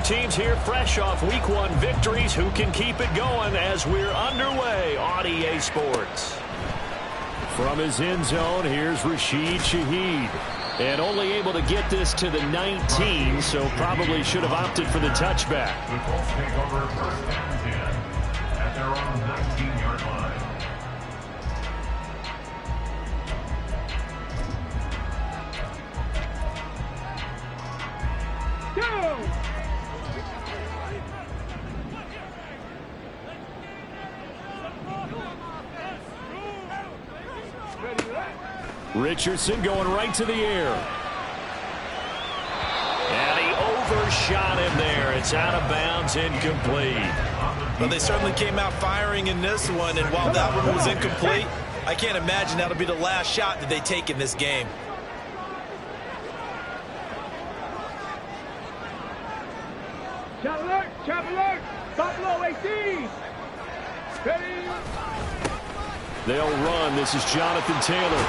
teams here fresh off Week 1 victories. Who can keep it going as we're underway on EA Sports? From his end zone, here's Rashid Shaheed. And only able to get this to the 19, so probably should have opted for the touchback. The Colts take over first and 10 at their own 19-yard line. Richardson going right to the air. And he overshot him there. It's out of bounds, incomplete. Well, they certainly came out firing in this one, and while that one was incomplete, I can't imagine that'll be the last shot that they take in this game. Chop alert! Chop alert! Buffalo AC! Ready? They'll run. This is Jonathan Taylor.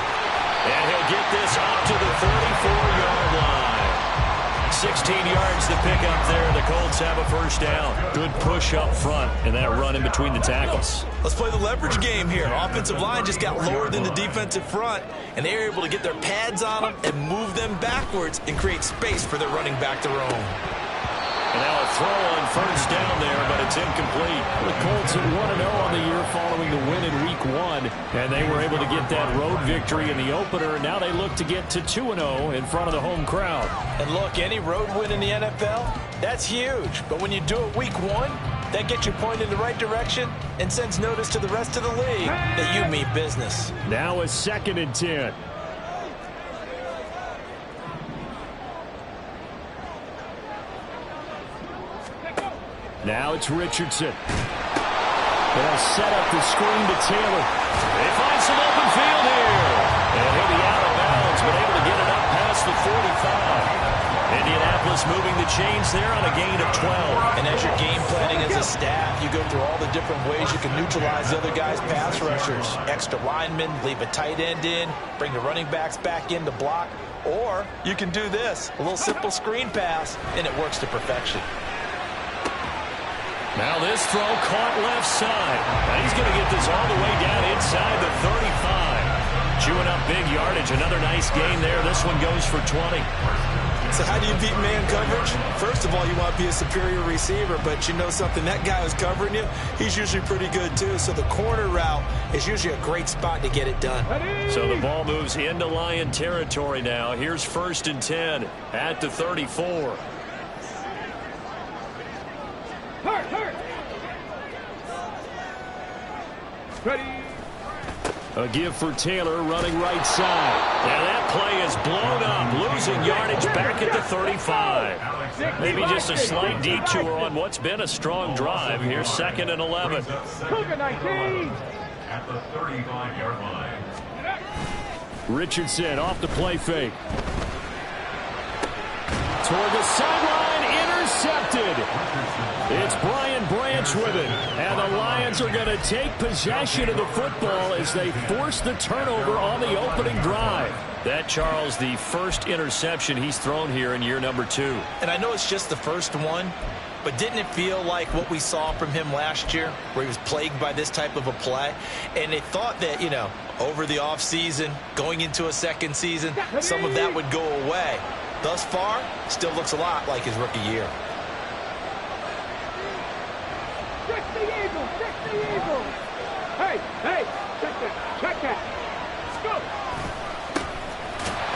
And he'll get this up to the 34-yard line. 16 yards to pick up there. The Colts have a first down. Good push up front, and that run in between the tackles. Let's play the leverage game here. Offensive line just got lower than the defensive front, and they were able to get their pads on them and move them backwards and create space for their running back to roam. And now a throw on first down there, but it's incomplete. The Colts at 1-0 on the year following the win in Week 1, and they were able to get that road victory in the opener. Now they look to get to 2-0 in front of the home crowd. And look, any road win in the NFL, that's huge. But when you do it Week 1, that gets you pointed in the right direction and sends notice to the rest of the league that you mean business. Now a 2nd and 10. Now it's Richardson. They'll set up the screen to Taylor. They find some open field here. And he'll be out of bounds, but able to get it up past the 45. Indianapolis moving the chains there on a gain of 12. And as you're game planning as a staff, you go through all the different ways you can neutralize the other guy's pass rushers. Extra linemen, leave a tight end in, bring the running backs back in to block. Or you can do this, a little simple screen pass, and it works to perfection. Now this throw caught left side. Now he's going to get this all the way down inside the 35. Chewing up big yardage. Another nice gain there. This one goes for 20. So how do you beat man coverage? First of all, you want to be a superior receiver, but you know something, that guy who's covering you, he's usually pretty good too. So the corner route is usually a great spot to get it done. So the ball moves into Lion territory now. Here's 1st and 10 at the 34. Hurt! Ready? A give for Taylor running right side. And that play is blown up, losing yardage back at the 35. Maybe just a slight detour on what's been a strong drive. Here's 2nd and 11. Cougar 19! At the 35-yard line. Richardson off the play fake. Toward the sideline, intercepted. It's Brian Branch with it. And the Lions are going to take possession of the football as they force the turnover on the opening drive. That, Charles, the first interception he's thrown here in year number 2. And I know it's just the first one, but didn't it feel like what we saw from him last year, where he was plagued by this type of a play? And they thought that, you know, over the offseason, going into a second season, some of that would go away. Thus far, still looks a lot like his rookie year. Check the eagle! Check the eagle! Hey! Check that! Let's go!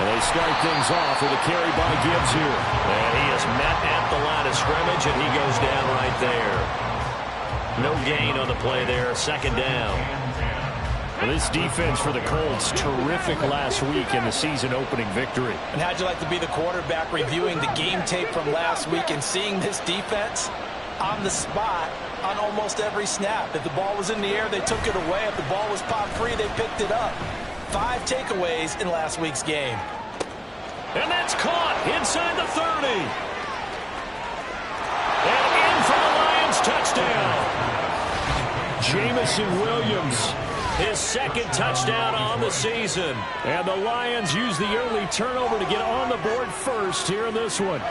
And they start things off with a carry by Gibbs here. And he is met at the line of scrimmage, and he goes down right there. No gain on the play there, 2nd down. Well, this defense for the Colts, terrific last week in the season-opening victory. And how'd you like to be the quarterback reviewing the game tape from last week and seeing this defense on the spot on almost every snap? If the ball was in the air, they took it away. If the ball was popped free, they picked it up. 5 takeaways in last week's game. And that's caught inside the 30. And in for the Lions, touchdown. Jamison Williams, his 2nd touchdown on the season. And the Lions use the early turnover to get on the board first here in this one.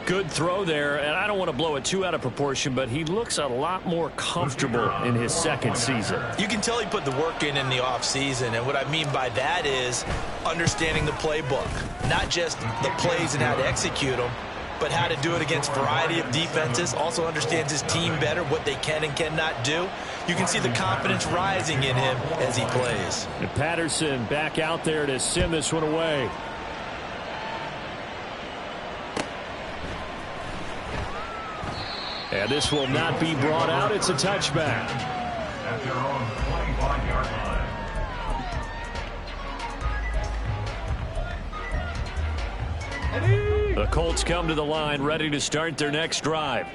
Good throw there, and I don't want to blow it too out of proportion, but he looks a lot more comfortable in his second season. You can tell he put the work in the offseason, and what I mean by that is understanding the playbook. Not just the plays and how to execute them, but how to do it against a variety of defenses. Also understands his team better, what they can and cannot do. You can see the confidence rising in him as he plays. And Patterson back out there to send this one away. And this will not be brought out. It's a touchback. At their own 25-yard line. The Colts come to the line ready to start their next drive.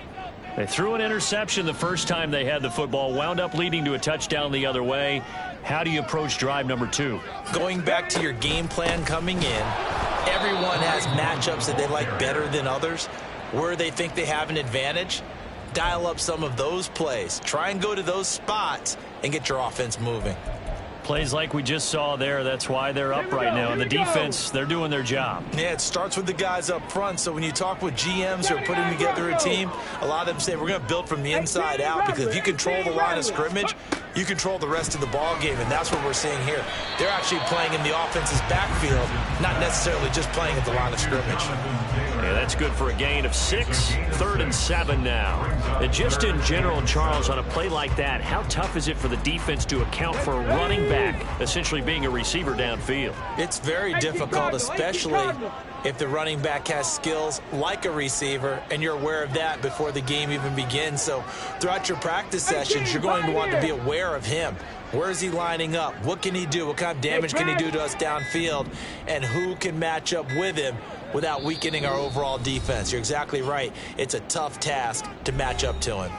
They threw an interception the first time they had the football, wound up leading to a touchdown the other way. How do you approach drive number 2? Going back to your game plan coming in, everyone has matchups that they like better than others, where they think they have an advantage. Dial up some of those plays. Try and go to those spots and get your offense moving. Plays like we just saw there, that's why they're up right now. And the defense, they're doing their job. Yeah, it starts with the guys up front. So when you talk with GMs who are putting together a team, a lot of them say we're going to build from the inside out, because if you control the line of scrimmage, you control the rest of the ball game, and that's what we're seeing here. They're actually playing in the offense's backfield, not necessarily just playing at the line of scrimmage. Yeah, that's good for a gain of 6. 3rd and 7 now. And just in general, Charles, on a play like that, how tough is it for the defense to account for a running back essentially being a receiver downfield? It's very difficult, especially if the running back has skills like a receiver, and you're aware of that before the game even begins. So throughout your practice sessions, you're going to want to be aware of him. Where is he lining up? What can he do? What kind of damage can he do to us downfield? And who can match up with him without weakening our overall defense? You're exactly right. It's a tough task to match up to him.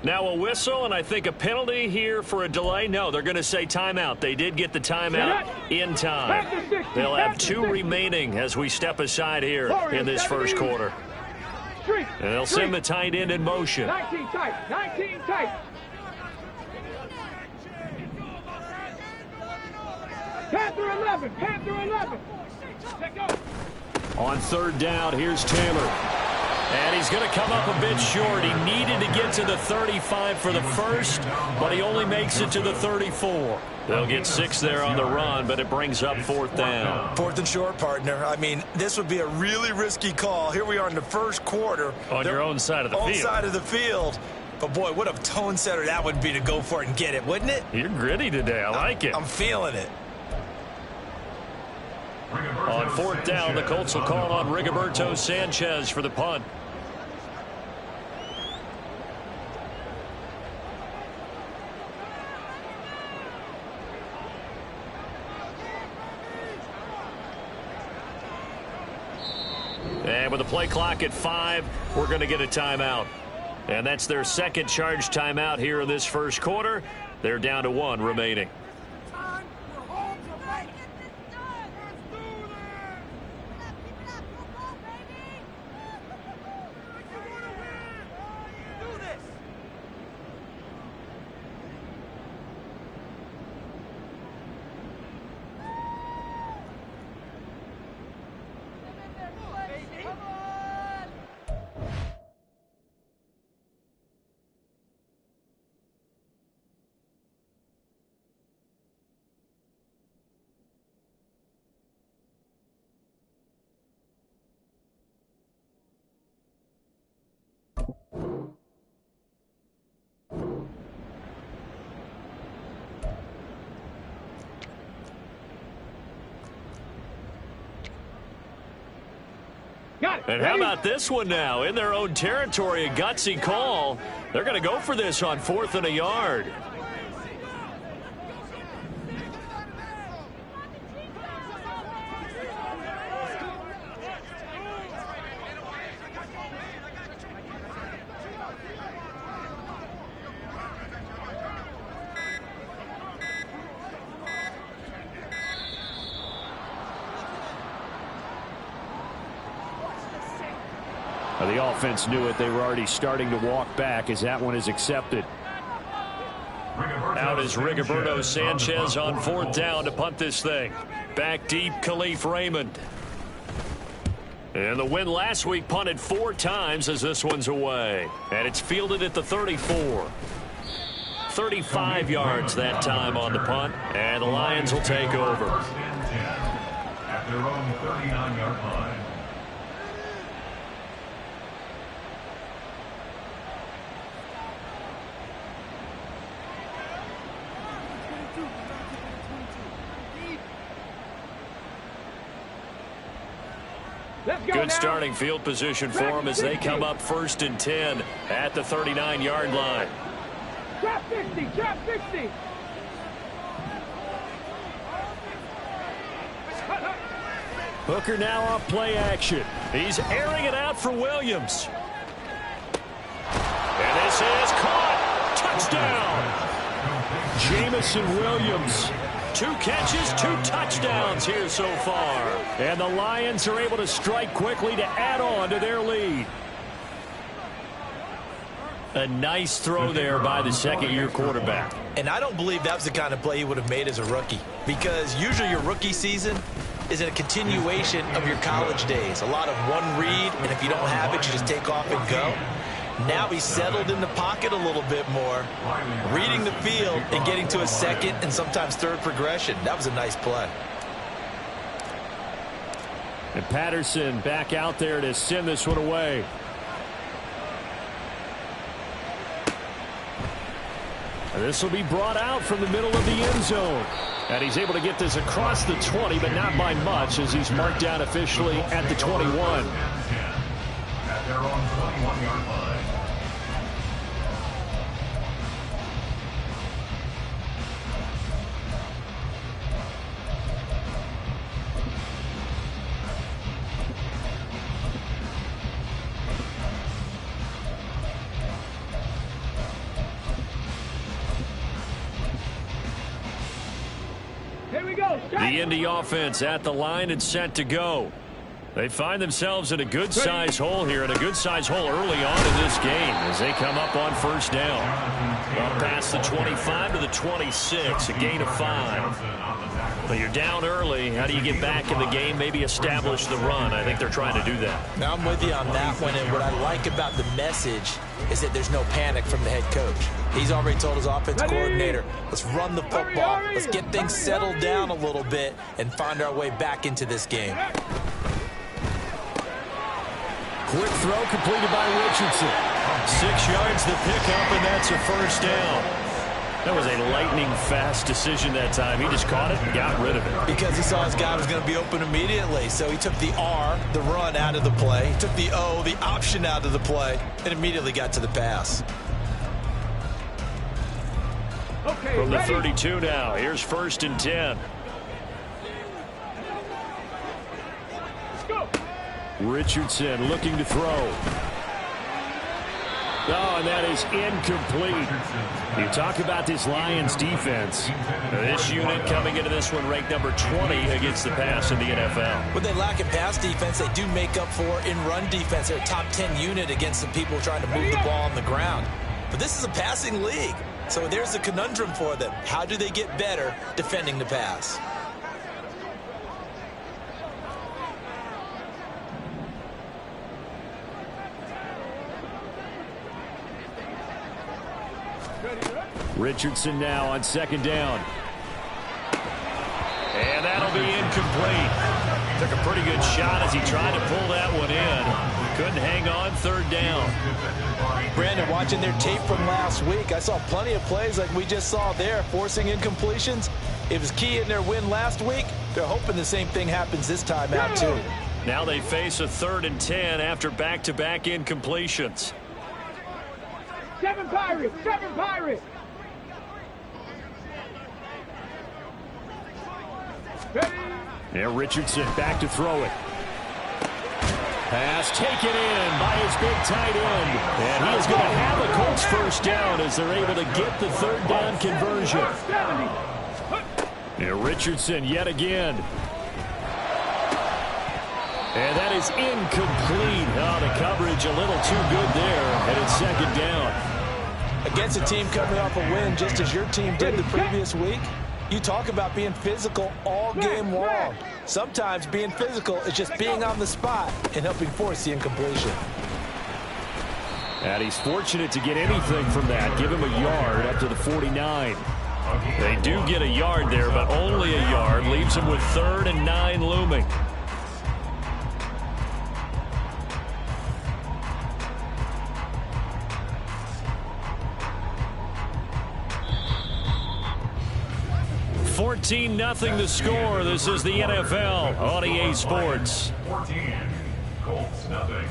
Now a whistle, and I think a penalty here for a delay. No, they're going to say timeout. They did get the timeout in time. They'll have 2 remaining as we step aside here in this first quarter. And they'll send the tight end in motion. 19 tight, 19 tight. Panther 11, Panther 11. Let go. On 3rd down, here's Taylor. And he's going to come up a bit short. He needed to get to the 35 for the first, but he only makes it to the 34. They'll get 6 there on the run, but it brings up 4th down. 4th and short, partner. I mean, this would be a really risky call. Here we are in the first quarter. On your own side of the field. On side of the field. But, boy, what a tone setter that would be to go for it and get it, wouldn't it? You're gritty today. I like it. I'm feeling it. On 4th down, the Colts will call on Rigoberto Sanchez for the punt. And with the play clock at 5, we're going to get a timeout. And that's their second charge timeout here in this first quarter. They're down to 1 remaining. And how about this one now? In their own territory, a gutsy call. They're going to go for this on 4th and a yard. The offense knew it. They were already starting to walk back as that one is accepted. Out is Rigoberto Sanchez on 4th down to punt this thing. Back deep, Khalif Raymond. And the win last week punted 4 times as this one's away. And it's fielded at the 34. 35 yards that time on the punt. And the Lions will take over. First and 10 at their own 39-yard line. Good starting field position for them as they come up 1st and 10 at the 39-yard line. Trap 60, trap 60. Hooker now off play action. He's airing it out for Williams. And this is caught. Touchdown. Jamison Williams. 2 catches, 2 touchdowns here so far. And the Lions are able to strike quickly to add on to their lead. A nice throw there by the second-year quarterback. And I don't believe that was the kind of play he would have made as a rookie, because usually your rookie season is a continuation of your college days. A lot of one read, and if you don't have it, you just take off and go. Now he's settled in the pocket a little bit more, reading the field and getting to a second and sometimes third progression. That was a nice play. And Patterson back out there to send this one away. And this will be brought out from the middle of the end zone. And he's able to get this across the 20, but not by much, as he's marked down officially at the 21. At their own 21-yard line. Here we go. The Indy offense at the line and set to go. They find themselves in a good-sized hole here, and a good-sized hole early on in this game as they come up on 1st down. Up past the 25 to the 26, a gain of 5. But you're down early. How do you get back in the game, maybe establish the run? I think they're trying to do that. Now I'm with you on that one, and what I like about the message is that there's no panic from the head coach. He's already told his offensive coordinator, let's run the football. Let's get things settled down a little bit and find our way back into this game. Quick throw completed by Richardson. 6 yards the pickup, and that's a 1st down. That was a lightning-fast decision that time. He just caught it and got rid of it. Because he saw his guy was going to be open immediately. So he took the R, the run, out of the play. He took the O, the option, out of the play, and immediately got to the pass. Okay, from the ready? 32 now. Here's 1st and 10. Let's go. Richardson looking to throw. Oh, and that is incomplete. You talk about this Lions defense. This unit coming into this one ranked number 20 against the pass in the NFL. What they lack in pass defense, they do make up for in run defense. They're a top 10 unit against the people trying to move the ball on the ground. But this is a passing league. So there's a conundrum for them. How do they get better defending the pass? Richardson now on 2nd down. And that'll be incomplete. Took a pretty good shot as he tried to pull that one in. Couldn't hang on 3rd down. Brandon, watching their tape from last week, I saw plenty of plays like we just saw there, forcing incompletions. It was key in their win last week. They're hoping the same thing happens this time out, too. Now they face a 3rd and 10 after back-to-back incompletions. 7 Pirates, 7 Pirates. And Richardson back to throw it. Pass taken in by his big tight end. And he is going to have a Colts 1st down as they're able to get the 3rd down conversion. And Richardson yet again. And that is incomplete. Oh, the coverage a little too good there. And it's 2nd down. Against a team coming off a win just as your team did the previous week, You talk about being physical all game long. Sometimes being physical is just being on the spot and helping force the incompletion. And he's fortunate to get anything from that. Give him a yard up to the 49. They do get a yard there, but only a yard. Leaves him with 3rd and 9 looming. $14-0 the score. This is the NFL on EA Sports. 14, Colts nothing.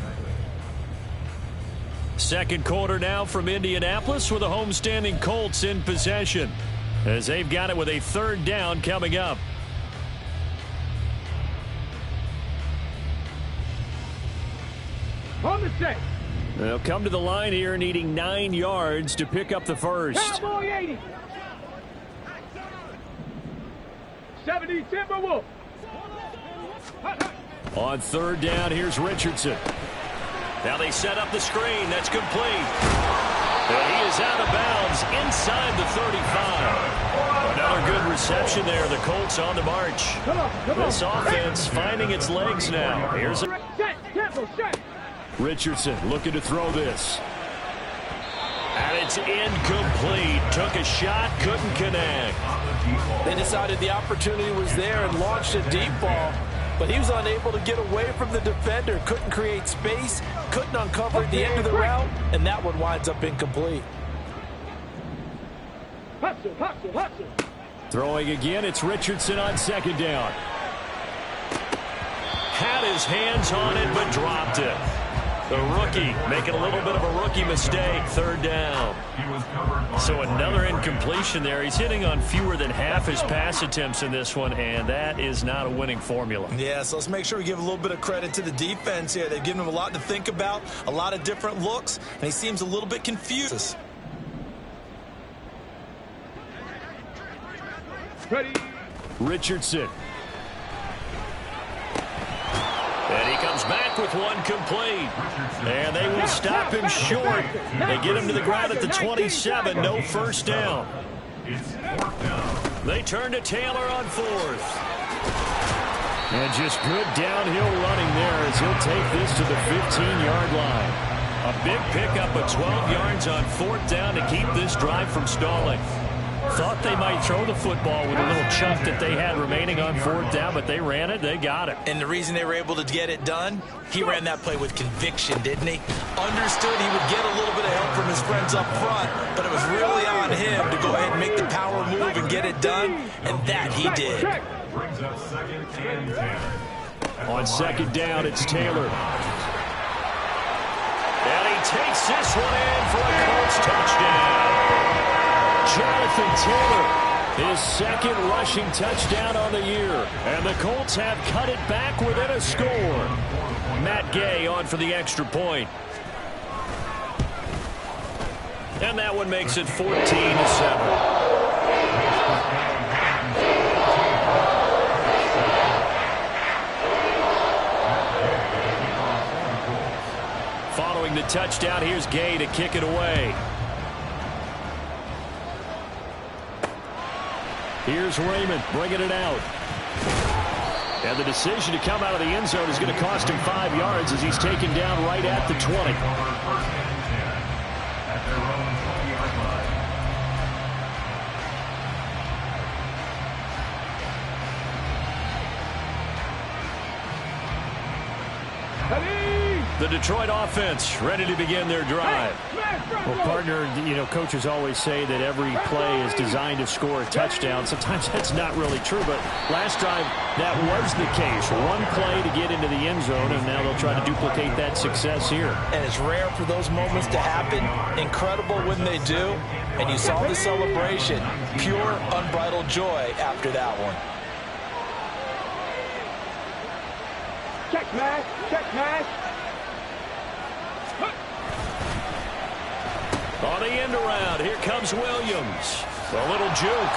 Second quarter now from Indianapolis with the homestanding Colts in possession as they've got it with a 3rd down coming up. On the set. They'll come to the line here needing 9 yards to pick up the first. Cowboy 80. 70 Timberwolf. On 3rd down, here's Richardson. Now they set up the screen. That's complete. And he is out of bounds inside the 35. Another good reception there. The Colts on the march. Come on. This offense finding its legs now. Here's a Set. Temple. Set. Richardson looking to throw this. And it's incomplete. Took a shot, couldn't connect. They decided the opportunity was there and launched a deep ball, but he was unable to get away from the defender. Couldn't create space, couldn't uncover the end of the route, and that one winds up incomplete. Hustle. Throwing again, it's Richardson on 2nd down. Had his hands on it, but dropped it. The rookie making a little bit of a rookie mistake. 3rd down. So another incompletion there. He's hitting on fewer than half his pass attempts in this one, and that is not a winning formula. Yeah, so let's make sure we give a little bit of credit to the defense here. They've given him a lot to think about, a lot of different looks, and he seems a little bit confused. Ready. Richardson. And he comes back with one complete. And they will stop him short. They get him to the ground at the 27. No first down. They turn to Taylor on 4th. And just good downhill running there as he'll take this to the 15-yard line. A big pickup of 12 yards on 4th down to keep this drive from stalling. Thought they might throw the football with a little chunk that they had remaining on 4th down, but they ran it, they got it. And the reason they were able to get it done, he ran that play with conviction, didn't he? Understood he would get a little bit of help from his friends up front, but it was really on him to go ahead and make the power move and get it done, and that he did. Brings up 2nd and 10. On 2nd down, it's Taylor. And he takes this one in for a Colts touchdown. Jonathan Taylor, his 2nd rushing touchdown on the year. And the Colts have cut it back within a score. Matt Gay on for the extra point. And that one makes it 14-7. Following the touchdown, here's Gay to kick it away. Here's Raymond bringing it out. And the decision to come out of the end zone is going to cost him 5 yards as he's taken down right at the 20. At their own 20-yard line. Ready. The Detroit offense ready to begin their drive. Well, partner, coaches always say that every play is designed to score a touchdown. Sometimes that's not really true, but last drive that was the case. One play to get into the end zone, and now they'll try to duplicate that success here. And it's rare for those moments to happen. Incredible when they do. And you saw the celebration. Pure, unbridled joy after that one. Check match. On the end around, here comes Williams. A little juke.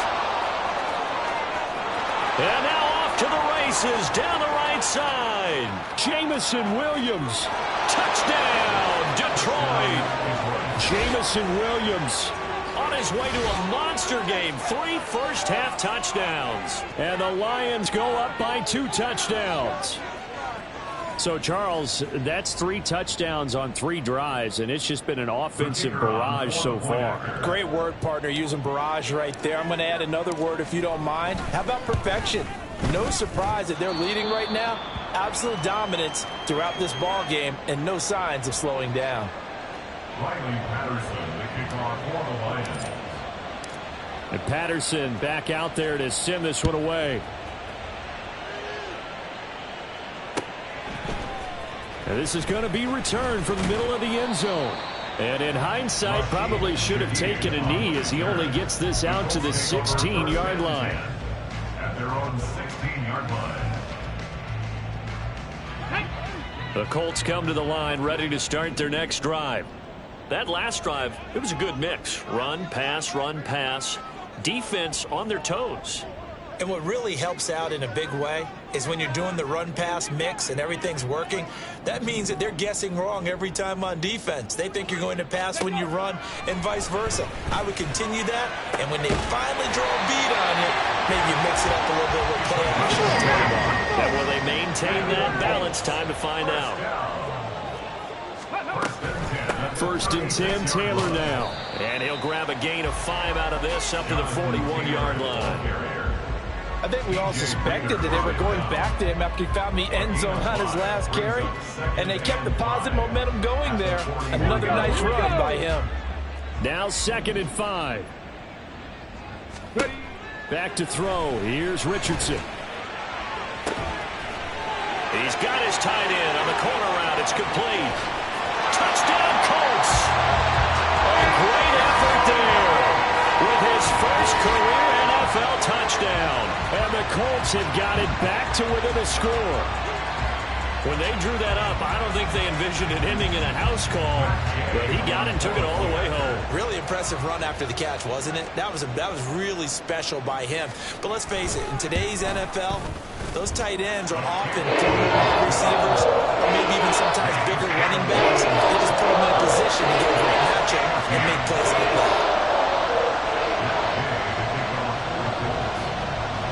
And now off to the races down the right side. Jamison Williams. Touchdown, Detroit. Jamison Williams on his way to a monster game. 3 first-half touchdowns. And the Lions go up by 2 touchdowns. So, Charles, that's 3 touchdowns on 3 drives, and it's just been an offensive barrage so far. Great word, partner, using barrage right there. I'm going to add another word if you don't mind. How about perfection? No surprise that they're leading right now. Absolute dominance throughout this ball game and no signs of slowing down. Riley Patterson, the kickoff for the Lions. And Patterson back out there to send this one away. And this is going to be returned from the middle of the end zone. And in hindsight, probably should have taken a knee as he only gets this out to the 16-yard line. At their own 16-yard line. The Colts come to the line ready to start their next drive. That last drive, it was a good mix. Run, pass, defense on their toes. And what really helps out in a big way is when you're doing the run-pass mix and everything's working, that means that they're guessing wrong every time on defense. They think you're going to pass when you run and vice versa. I would continue that, and when they finally draw a beat on you, maybe you mix it up a little bit with play action and throw the ball. And will they maintain that balance? Time to find out. First and 10, Taylor now. And he'll grab a gain of 5 out of this up to the 41-yard line. I think we all suspected that they were going back to him after he found the end zone on his last carry, and they kept the positive momentum going there. Another nice run by him. Now 2nd and 5. Back to throw. Here's Richardson. He's got his tight end on the corner route. It's complete. Touchdown, Colts. A great effort there with his first career NFL touchdown. And the Colts have got it back to within a score. When they drew that up, I don't think they envisioned it ending in a house call, but he got it and took it all the way home. Really impressive run after the catch, wasn't it? That was really special by him. But let's face it, in today's NFL, those tight ends are often wide receivers or maybe even sometimes bigger running backs. They just put them in a position to get a great matchup and make plays like that.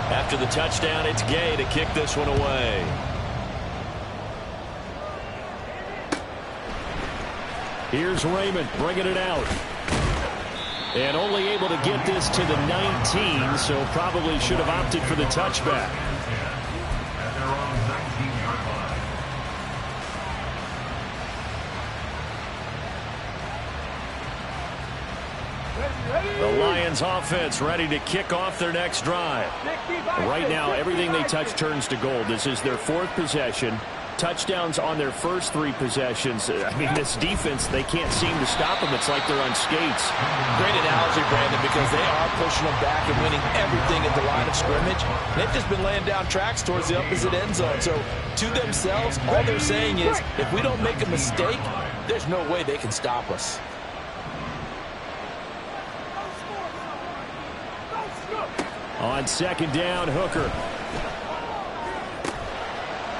After the touchdown, it's Gay to kick this one away. Here's Raymond bringing it out. And only able to get this to the 19, so probably should have opted for the touchback. At their own 19-yard line. The Lions offense ready to kick off their next drive. Right now, everything they touch turns to gold. This is their 4th possession. Touchdowns on their first 3 possessions. I mean, this defense, they can't seem to stop them. It's like they're on skates. Great analogy, Brandon, because they are pushing them back and winning everything at the line of scrimmage. They've just been laying down tracks towards the opposite end zone. So, to themselves, all they're saying is, if we don't make a mistake, there's no way they can stop us. On 2nd down, Hooker.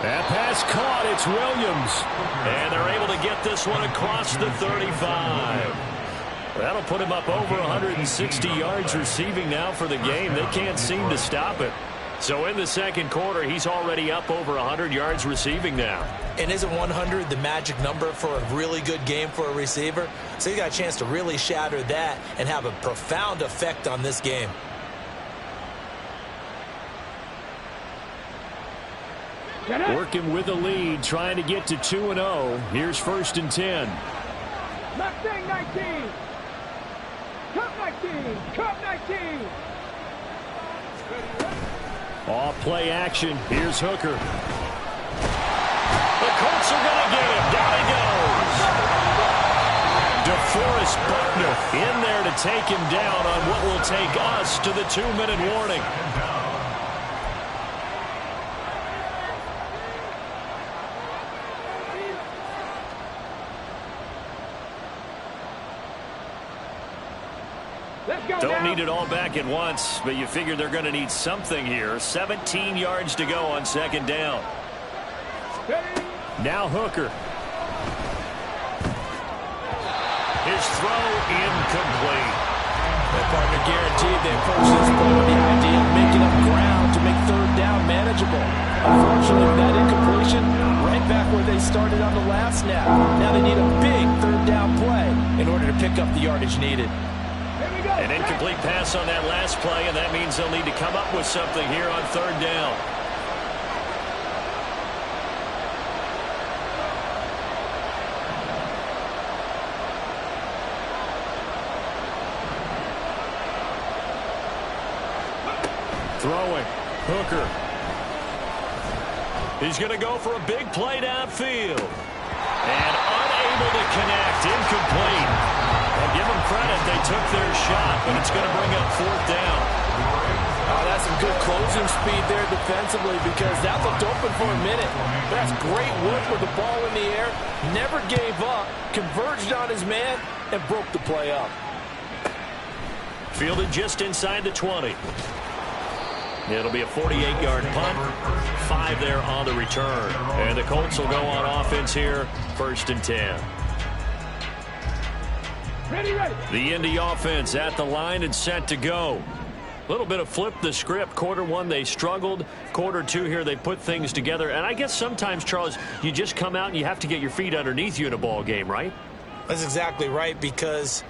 That pass caught. It's Williams. And they're able to get this one across the 35. That'll put him up over 160 yards receiving now for the game. They can't seem to stop it. So in the second quarter, he's already up over 100 yards receiving now. And isn't 100 the magic number for a really good game for a receiver? So he got a chance to really shatter that and have a profound effect on this game. Working with the lead, trying to get to 2-0. Here's 1st and 10. Mustang 19. Cup 19. Cup 19. Off play action. Here's Hooker. The Colts are going to get him. Down he goes. DeForest Buckner in there to take him down on what will take us to the 2-minute warning. Don't need it all back at once, but you figure they're going to need something here. 17 yards to go on 2nd down. Now Hooker. His throw incomplete. Their partner guaranteed they approach this play with the idea of making up ground to make third down manageable. Unfortunately, with that incompletion, right back where they started on the last snap. Now they need a big third down play in order to pick up the yardage needed. An incomplete pass on that last play, and that means they'll need to come up with something here on third down. Throwing. Hooker. He's going to go for a big play downfield. And unable to connect. Incomplete. I'll give them credit. They took their shot, but it's going to bring up fourth down. Oh, that's some good closing speed there defensively because that looked open for a minute. That's great work with the ball in the air. Never gave up. Converged on his man and broke the play up. Fielded just inside the 20. It'll be a 48-yard punt. 5 there on the return. And the Colts will go on offense here, 1st and 10. Ready. The Indy offense at the line and set to go. A little bit of flip the script. Quarter one, they struggled. Quarter two here, they put things together. And I guess sometimes, Charles, you just come out and you have to get your feet underneath you in a ball game, right? That's exactly right, because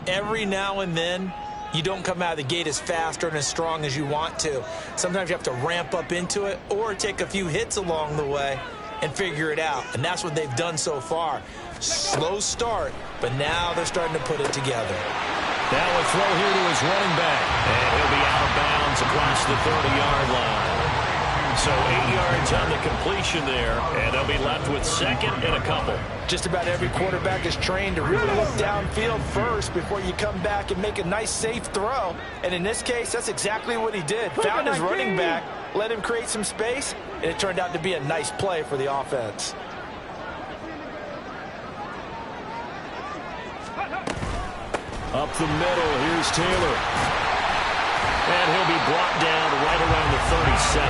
every now and then you don't come out of the gate as fast or as strong as you want to. Sometimes you have to ramp up into it or take a few hits along the way and figure it out. And that's what they've done so far. Slow start, but now they're starting to put it together. Now a throw here to his running back. And he'll be out of bounds across the 30-yard line. So 8 yards on the completion there, and they'll be left with 2nd and a couple. Just about every quarterback is trained to really look downfield first before you come back and make a nice, safe throw. And in this case, that's exactly what he did. Found his running back, let him create some space, and it turned out to be a nice play for the offense. Up the middle, here's Taylor. And he'll be brought down right around the 37.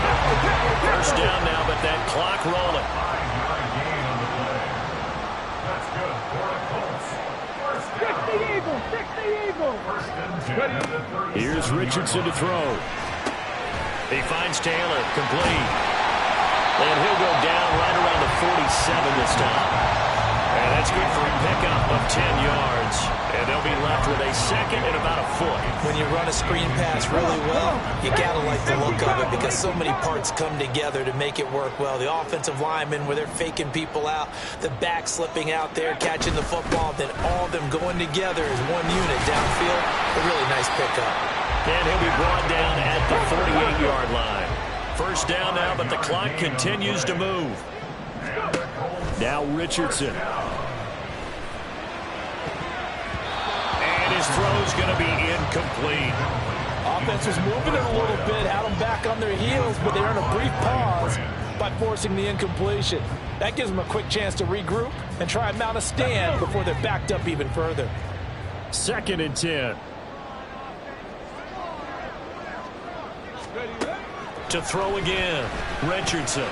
First down now, but that clock rolling. 5-yard gain on the play. That's good for the Colts. First down. Fix the Eagles. First and 10 at the 37. Here's Richardson to throw. He finds Taylor, complete. And he'll go down right around the 47 this time. And that's good for a pickup of 10 yards. And they'll be left with a 2nd and about a foot. When you run a screen pass really well, you got to like the look of it because so many parts come together to make it work well. The offensive linemen, where they're faking people out, the back slipping out there, catching the football, then all of them going together as one unit downfield. A really nice pickup. And he'll be brought down at the 48-yard line. First down now, but the clock continues to move. Now Richardson. And his throw's going to be incomplete. Offense was moving it a little bit, had them back on their heels, but they earned a brief pause by forcing the incompletion. That gives them a quick chance to regroup and try and mount a stand before they're backed up even further. 2nd and 10. To throw again, Richardson.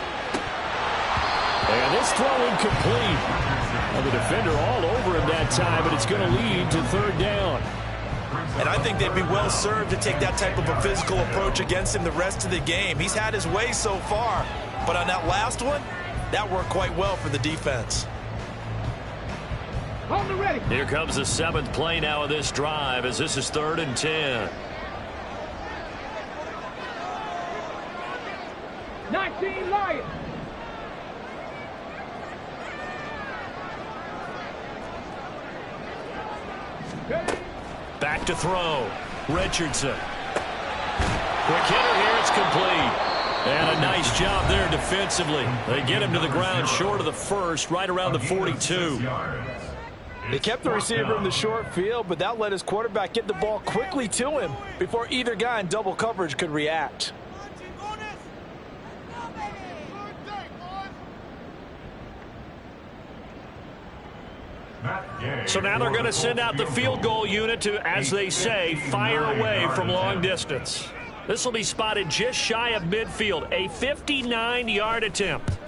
And this throw incomplete. Well, the defender all over him that time, but it's going to lead to 3rd down. And I think they'd be well served to take that type of a physical approach against him the rest of the game. He's had his way so far, but on that last one, that worked quite well for the defense. Hold it ready. Here comes the 7th play now of this drive as this is 3rd and 10. 19 Lions. Back to throw. Richardson. Quick hitter here. It's complete. And a nice job there defensively. They get him to the ground short of the 1st, right around the 42. They kept the receiver in the short field, but that let his quarterback get the ball quickly to him before either guy in double coverage could react. So now they're going to send out the field goal unit to, as they say, fire away from long distance. This will be spotted just shy of midfield, a 59-yard attempt.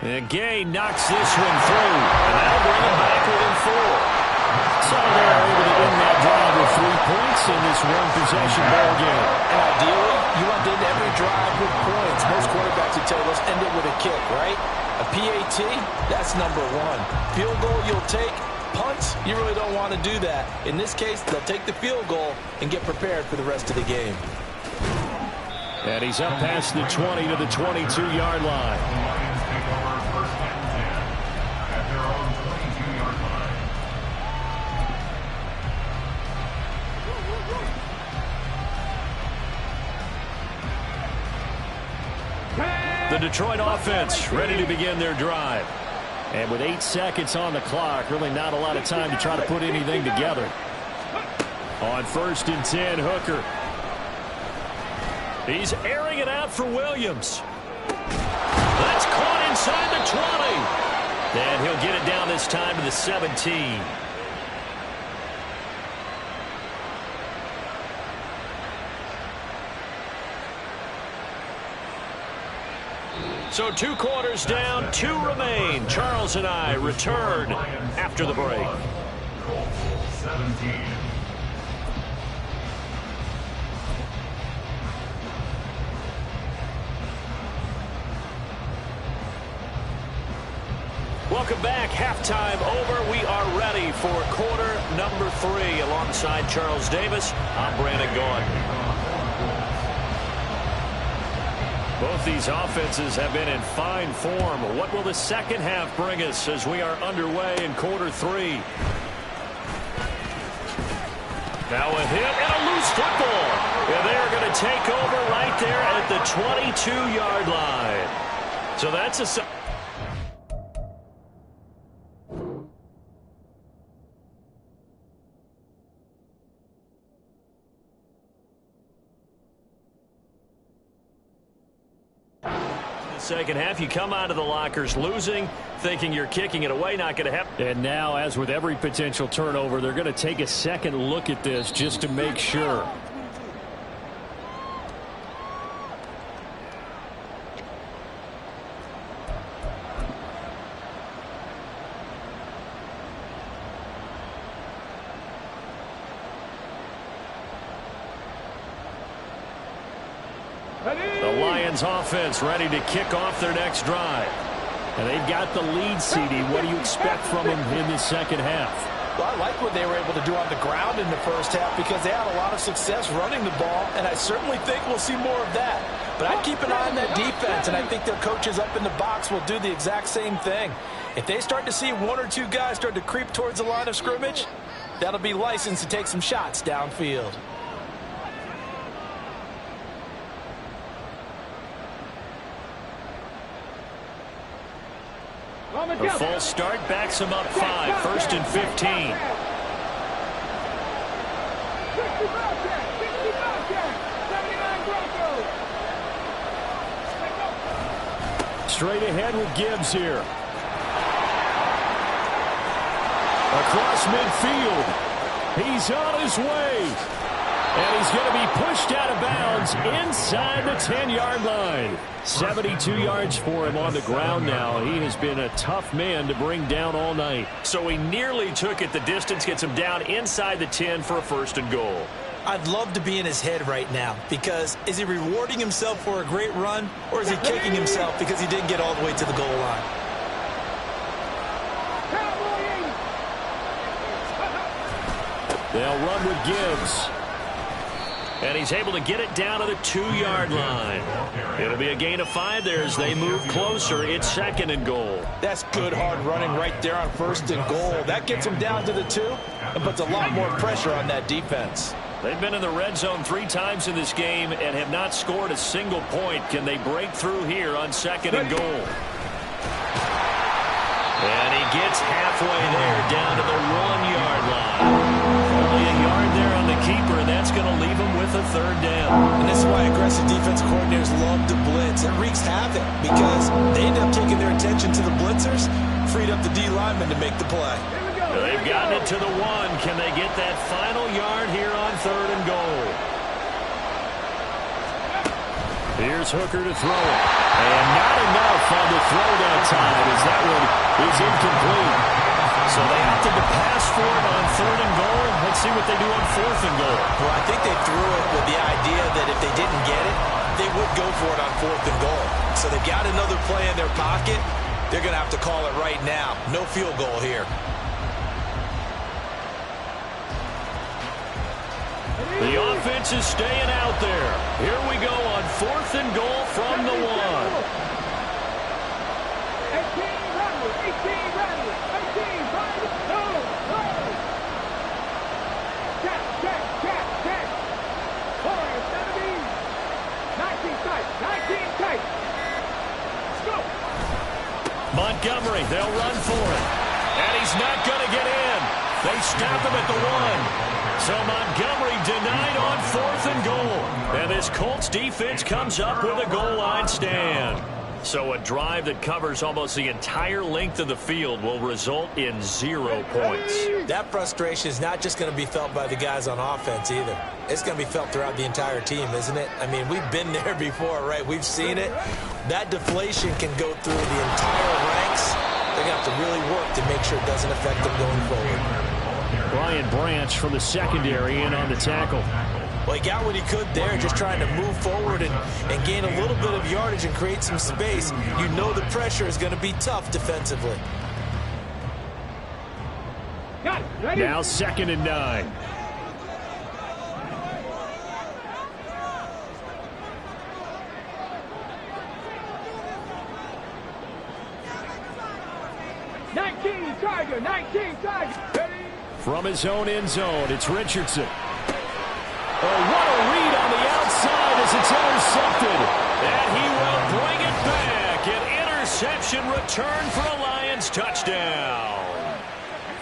And Gay knocks this one through, and that'll bring him back within 4. So they're able to end that drive with tell you, let's end it with a kick, right? A PAT, that's number one. Field goal you'll take. Punts, you really don't want to do that. In this case, they'll take the field goal and get prepared for the rest of the game. And he's up past the 20 to the 22-yard line. The Lions take over first and 10 at their own 22-yard line. The Detroit offense ready to begin their drive. And with 8 seconds on the clock, really not a lot of time to try to put anything together. On first and 10, Hooker. He's airing it out for Williams. That's caught inside the 20. And he'll get it down this time to the 17. So 2 quarters down, 2 remain. Charles and I return after the break. Colts 17. Welcome back. Halftime over. We are ready for quarter number 3. Alongside Charles Davis, I'm Brandon Gaudin. Both these offenses have been in fine form. What will the second half bring us as we are underway in quarter 3? Now a hit and a loose football. And they're going to take over right there at the 22-yard line. So that's a... Second half, you come out of the lockers losing, thinking you're kicking it away, not going to happen. And now, as with every potential turnover, they're going to take a second look at this just to make sure. The Lions offense ready to kick off their next drive. And they've got the lead, CD. What do you expect from them in the second half? Well, I like what they were able to do on the ground in the first half because they had a lot of success running the ball, and I certainly think we'll see more of that. But I'd keep an eye on that defense, and I think their coaches up in the box will do the exact same thing. If they start to see 1 or 2 guys start to creep towards the line of scrimmage, that'll be licensed to take some shots downfield. A false start backs him up 5. First and 15. Straight ahead with Gibbs here. Across midfield. He's on his way. And he's going to be pushed out of bounds inside the 10-yard line. 72 yards for him on the ground now. He has been a tough man to bring down all night. So he nearly took it the distance, gets him down inside the 10 for a first and goal. I'd love to be in his head right now because is he rewarding himself for a great run or is he kicking himself because he didn't get all the way to the goal line? They'll run with Gibbs. And he's able to get it down to the 2-yard line. It'll be a gain of 5 there as they move closer. It's second and goal. That's good hard running right there on first and goal. That gets him down to the 2 and puts a lot more pressure on that defense. They've been in the red zone 3 times in this game and have not scored a single point. Can they break through here on second and goal? And he gets halfway there down to the 1-yard line. Only a yard there on the keeper, and that's going to leave him with a third down. And this is why aggressive defensive coordinators love to blitz. It wreaks havoc because they end up taking their attention to the blitzers, freed up the D lineman to make the play. They've gotten it to the 1. Can they get that final yard here on third and goal? Here's Hooker to throw it. And not enough on the throw that time as that one is incomplete. So they opted to pass for it on third and goal. Let's see what they do on fourth and goal. Well, I think they threw it with the idea that if they didn't get it, they would go for it on 4th and goal. So they've got another play in their pocket. They're going to have to call it right now. No field goal here. The offense is staying out there. Here we go on 4th and goal from the 1. 18, Riley. 18, Riley. 18, Riley. No, no. Check. Boy, it's going to be 19 tight. 19 tight. Let's go. Montgomery, they'll run for it. And he's not going to get in. They stop him at the 1. So Montgomery denied on 4th and goal. And this Colts defense comes up with a goal line stand. So a drive that covers almost the entire length of the field will result in 0 points. That frustration is not just going to be felt by the guys on offense either. It's going to be felt throughout the entire team, isn't it? I mean, we've been there before, right? We've seen it. That deflation can go through the entire ranks. They're going to have to really work to make sure it doesn't affect them going forward. Brian Branch from the secondary in on the tackle. Well, he got what he could there, just trying to move forward and gain a little bit of yardage and create some space. You know the pressure is going to be tough defensively. Got it. Ready? Now 2nd and 9. Tiger. 19 Tiger. Ready? From his own end zone, it's Richardson. Oh, what a read on the outside as it's intercepted. And he will bring it back. An interception return for a Lions touchdown.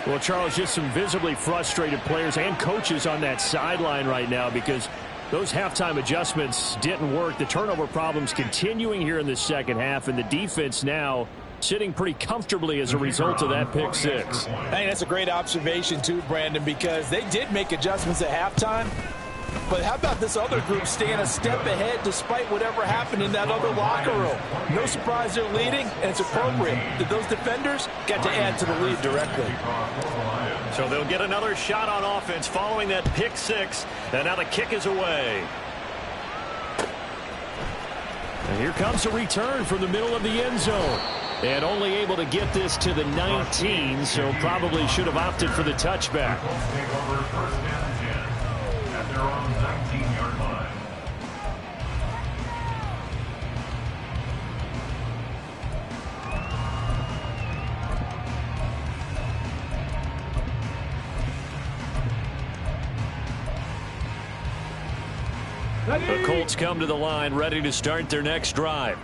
Well, Charles, just some visibly frustrated players and coaches on that sideline right now because those halftime adjustments didn't work. The turnover problems continuing here in the second half, and the defense now sitting pretty comfortably as a result of that pick 6. I think that's a great observation too, Brandon, because they did make adjustments at halftime. But how about this other group staying a step ahead despite whatever happened in that other locker room? No surprise they're leading, and it's appropriate that those defenders got to add to the lead directly. So they'll get another shot on offense following that pick 6, and now the kick is away. And here comes a return from the middle of the end zone. And only able to get this to the 19, so probably should have opted for the touchback. Take over 1st and 10 at their own 19-yard line. The Colts come to the line ready to start their next drive.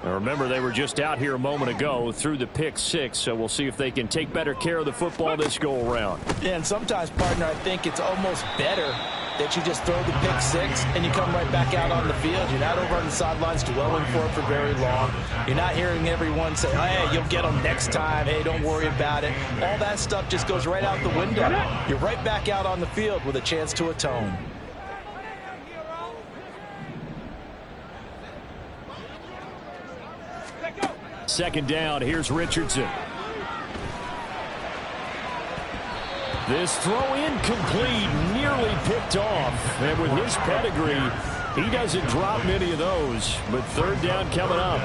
Now remember, they were just out here a moment ago through the pick 6, so we'll see if they can take better care of the football this go-around. Yeah, and sometimes, partner, I think it's almost better that you just throw the pick 6 and you come right back out on the field. You're not over on the sidelines dwelling for it for very long. You're not hearing everyone say, hey, you'll get them next time. Hey, don't worry about it. All that stuff just goes right out the window. You're right back out on the field with a chance to atone. Second down, here's Richardson. This throw incomplete, nearly picked off. And with his pedigree, he doesn't drop many of those. But 3rd down coming up.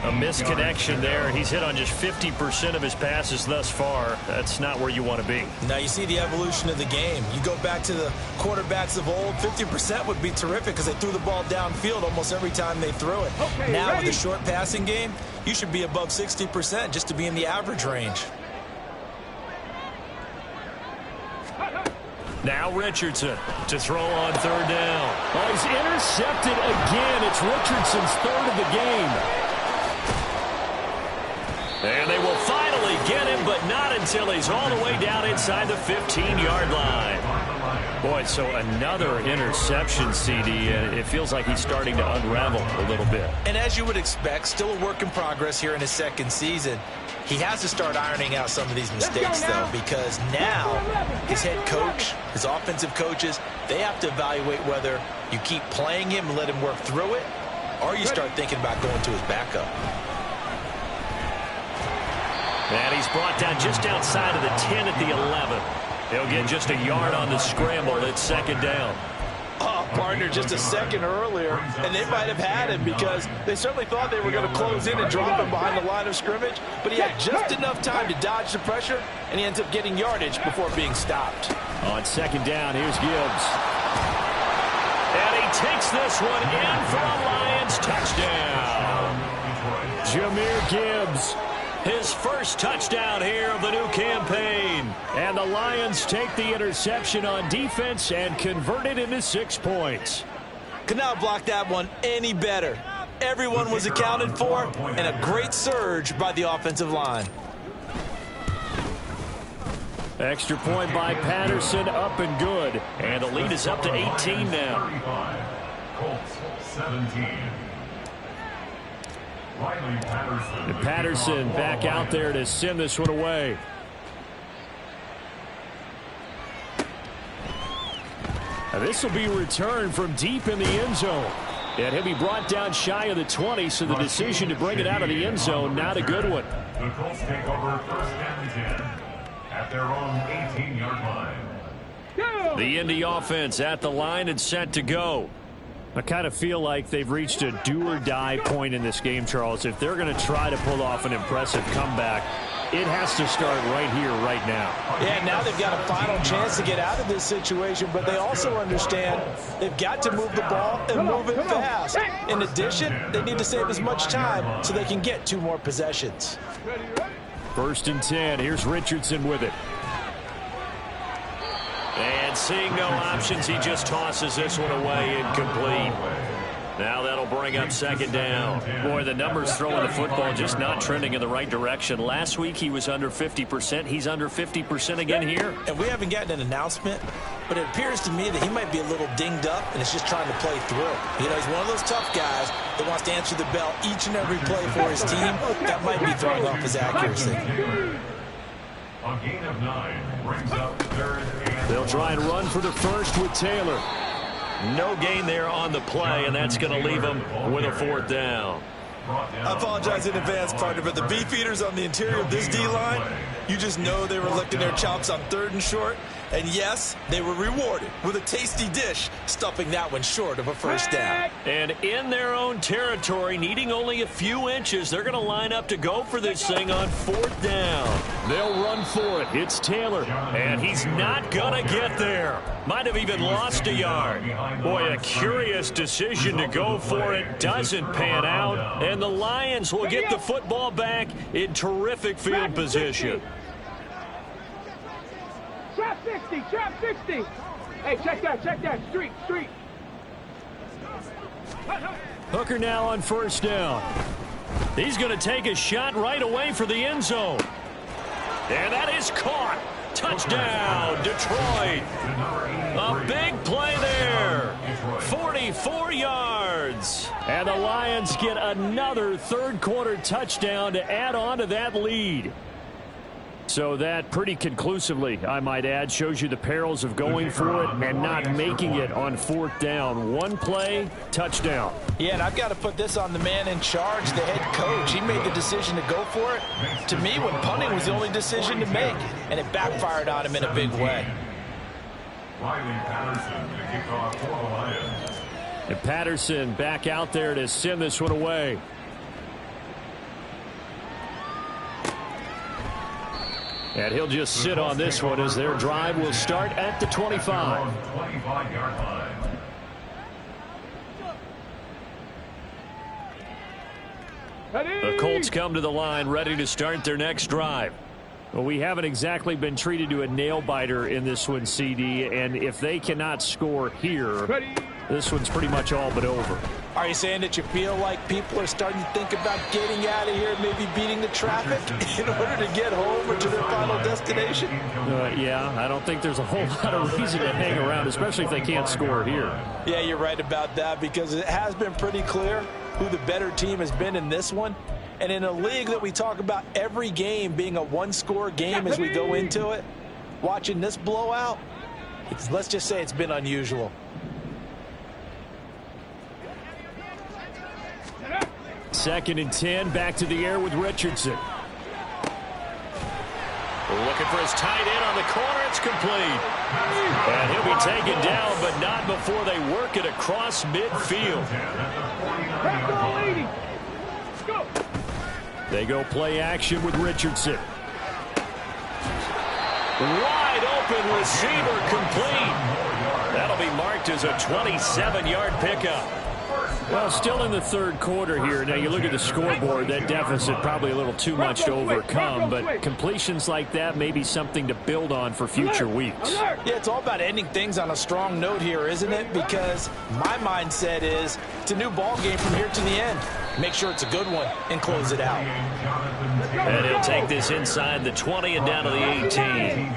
A misconnection there. He's hit on just 50% of his passes thus far. That's not where you want to be. Now you see the evolution of the game. You go back to the quarterbacks of old, 50% would be terrific because they threw the ball downfield almost every time they threw it. Okay, now ready? with the short passing game, you should be above 60% just to be in the average range. Now Richardson to throw on 3rd down. Oh, he's intercepted again. It's Richardson's 3rd of the game. And they will finally get him, but not until he's all the way down inside the 15-yard line. Boy, so another interception, CD. It feels like he's starting to unravel a little bit. And as you would expect, still a work in progress here in his 2nd season. He has to start ironing out some of these mistakes, though, because now his head coach, his offensive coaches, they have to evaluate whether you keep playing him and let him work through it, or you start thinking about going to his backup. And he's brought down just outside of the 10 at the 11. He'll get just a yard on the scramble at 2nd down. partner just a second earlier, and they might have had him because they certainly thought they were going to close in and drop him behind the line of scrimmage, but he had just enough time to dodge the pressure, and he ends up getting yardage before being stopped. On second down, here's Gibbs. And he takes this one in for a Lions touchdown. Jahmyr Gibbs, his first touchdown here of the new campaign. And the Lions take the interception on defense and convert it into 6 points. Could not block that one any better. Everyone was accounted for, and a great surge by the offensive line. Extra point by Patterson, up and good. And the lead is up to 18 now. Colts 17. Riley Patterson. And Patterson back out there to send this one away. This will be returned from deep in the end zone. And he'll be brought down shy of the 20, so the decision to bring it out of the end zone, not a good one. The Colts take over first and 10 at their own 18-yard line. The Indy offense at the line and set to go. I kind of feel like they've reached a do-or-die point in this game, Charles. If they're going to try to pull off an impressive comeback, it has to start right here, right now. Yeah, now they've got a final chance to get out of this situation, but they also understand they've got to move the ball and move it fast. In addition, they need to save as much time so they can get 2 more possessions. First and 10. Here's Richardson with it. And seeing no options, he just tosses this one away, incomplete. Now that'll bring up second down. Boy, the numbers throwing the football just not trending in the right direction. Last week he was under 50%. He's under 50% again here. And we haven't gotten an announcement, but it appears to me that he might be a little dinged up and is just trying to play through. You know, he's one of those tough guys that wants to answer the bell each and every play for his team. That might be throwing off his accuracy. A gain of 9 brings up third and They'll try and run for the first with Taylor. No gain there on the play, and that's going to leave them with a 4th down. I apologize in advance, partner, but the beefeaters on the interior of this D-line, you just know they were licking their chops on 3rd and short. And yes, they were rewarded with a tasty dish, stuffing that one short of a first down. And in their own territory, needing only a few inches, they're going to line up to go for this thing on 4th down. They'll run for it. It's Taylor, and he's not going to get there. Might have even lost a yard. Boy, a curious decision to go for it. Doesn't pan out, and the Lions will get the football back in terrific field position. Trap 60, trap 60. Hey, check that, street. Hooker now on first down. He's going to take a shot right away for the end zone. And that is caught. Touchdown, Detroit. A big play there. 44 yards. And the Lions get another 3rd quarter touchdown to add on to that lead. So that pretty conclusively, I might add, shows you the perils of going for it and not making it on 4th down. One play, touchdown. Yeah, and I've got to put this on the man in charge, the head coach. He made the decision to go for it. To me, when punting was the only decision to make, and it backfired on him in a big way. Riley Patterson to kick off for the Lions. And Patterson back out there to send this one away. And he'll just sit on this one as their drive will start at the 25. 25-yard line. The Colts come to the line ready to start their next drive. Well, we haven't exactly been treated to a nail-biter in this one, CD, and if they cannot score here, this one's pretty much all but over. Are you saying that you feel like people are starting to think about getting out of here, maybe beating the traffic in order to get home or to their final destination? Yeah, I don't think there's a whole lot of reason to hang around, especially if they can't score here. Yeah, you're right about that, because it has been pretty clear who the better team has been in this one. And in a league that we talk about every game being a one-score game as we go into it, watching this blowout, let's just say it's been unusual. Second and 10, back to the air with Richardson. Looking for his tight end on the corner. It's complete. And he'll be taken down, but not before they work it across midfield. They go play action with Richardson. Wide open receiver complete. That'll be marked as a 27-yard pickup. Well, still in the third quarter here. Now, you look at the scoreboard, that deficit probably a little too much to overcome, but completions like that may be something to build on for future weeks. Yeah, it's all about ending things on a strong note here, isn't it? Because my mindset is it's a new ball game from here to the end. Make sure it's a good one and close it out. And he'll take this inside the 20 and down to the 18.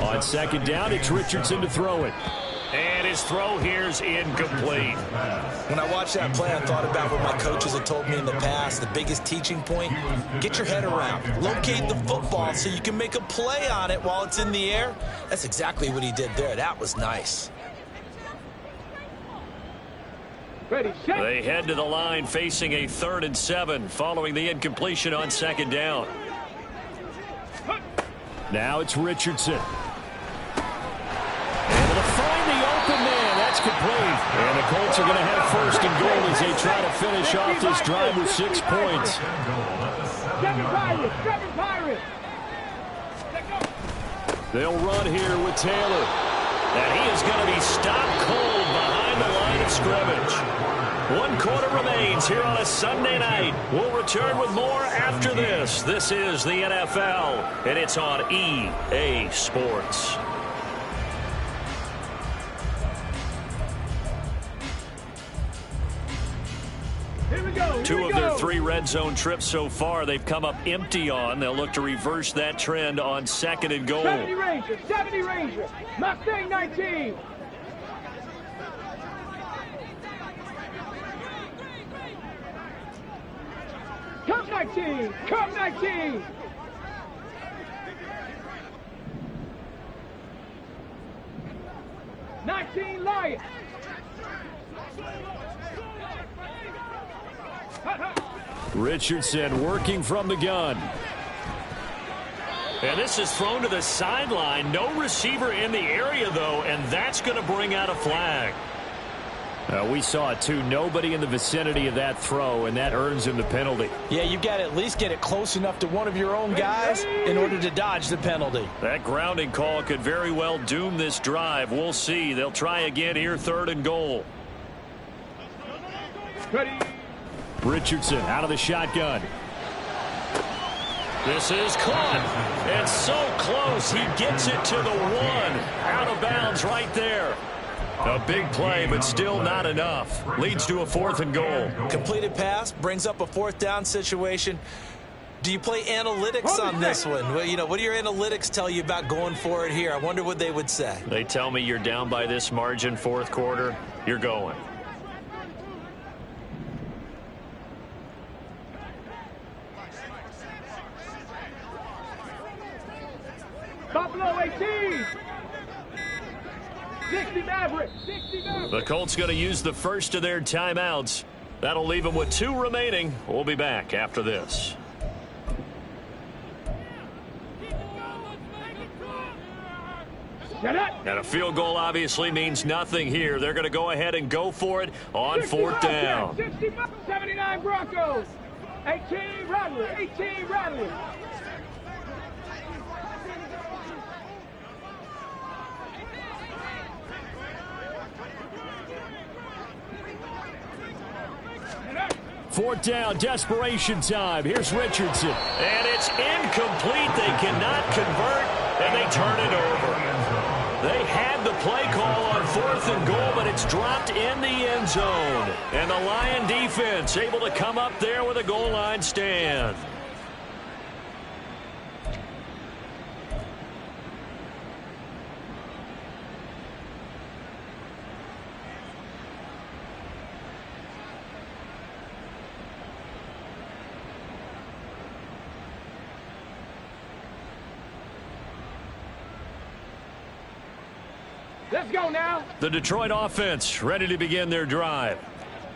On second down, it's Richardson to throw it. And his throw here's incomplete. When I watched that play, I thought about what my coaches had told me in the past. The biggest teaching point, get your head around. Locate the football so you can make a play on it while it's in the air. That's exactly what he did there. That was nice. They head to the line facing a 3rd and 7 following the incompletion on second down. Now it's Richardson. Able to find the open man. That's complete. And the Colts are going to have 1st and goal as they try to finish off this drive with 6 points. They'll run here with Taylor. And he is going to be stopped cold behind the line of scrimmage. 1 quarter remains here on a Sunday night. We'll return with more after this. This is the NFL, and it's on EA Sports. Here we go. 2 of their 3 red zone trips so far they've come up empty on. They'll look to reverse that trend on 2nd and goal. 70 Ranger. Mustang 19. Come 19. 19 Lions. Richardson working from the gun. And this is thrown to the sideline. No receiver in the area, though, and that's going to bring out a flag. We saw it, too. Nobody in the vicinity of that throw, and that earns him the penalty. Yeah, you've got to at least get it close enough to one of your own guys in order to dodge the penalty. That grounding call could very well doom this drive. We'll see. They'll try again here, 3rd and goal. Ready. Richardson out of the shotgun. This is caught. And so close, he gets it to the 1. Out of bounds right there. A big play, but still not enough. Leads to a 4th and goal. Completed pass brings up a 4th down situation. Do you play analytics on this one? Well, you know, what do your analytics tell you about going for it here? I wonder what they would say. They tell me you're down by this margin 4th quarter. You're going. Buffalo 18. 60 Mavericks. The Colts going to use the first of their timeouts. That'll leave them with 2 remaining. We'll be back after this. And a field goal obviously means nothing here. They're going to go ahead and go for it on 4th down. 79 Broncos. 18 Rattler. Fourth down, desperation time. Here's Richardson. And it's incomplete. They cannot convert, and they turn it over. They had the play call on 4th and goal, but it's dropped in the end zone. And the Lion defense able to come up there with a goal line stand. Let's go now. The Detroit offense ready to begin their drive.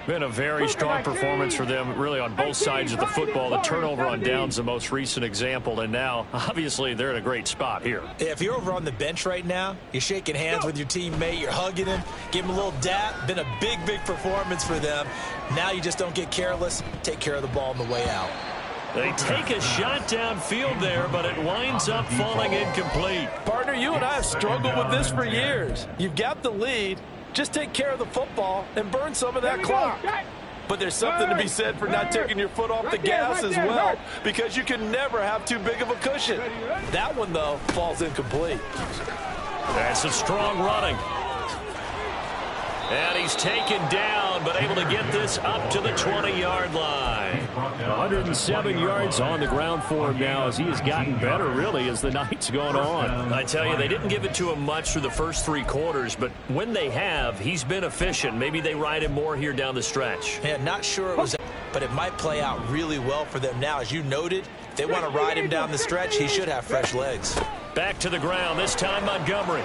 Been a very strong performance for them, really, on both sides of the football. The turnover on downs, the most recent example, and now, obviously, they're in a great spot here. If you're over on the bench right now, you're shaking hands with your teammate, you're hugging him, give him a little dap. Been a big, big performance for them. Now you just don't get careless. Take care of the ball on the way out. They take a shot downfield there, but it winds up falling incomplete. Partner, you and I have struggled with this for years. You've got the lead. Just take care of the football and burn some of that clock. But there's something to be said for not taking your foot off the gas as well, because you can never have too big of a cushion. That one, though, falls incomplete. That's a strong running. And he's taken down, but able to get this up to the 20-yard line. 107 yards on the ground for him now as he has gotten better, really, as the night's gone on. I tell you, they didn't give it to him much through the first 3 quarters, but when they have, he's been efficient. Maybe they ride him more here down the stretch. Yeah, not sure it was, but it might play out really well for them now. As you noted, if they want to ride him down the stretch, he should have fresh legs. Back to the ground, this time Montgomery.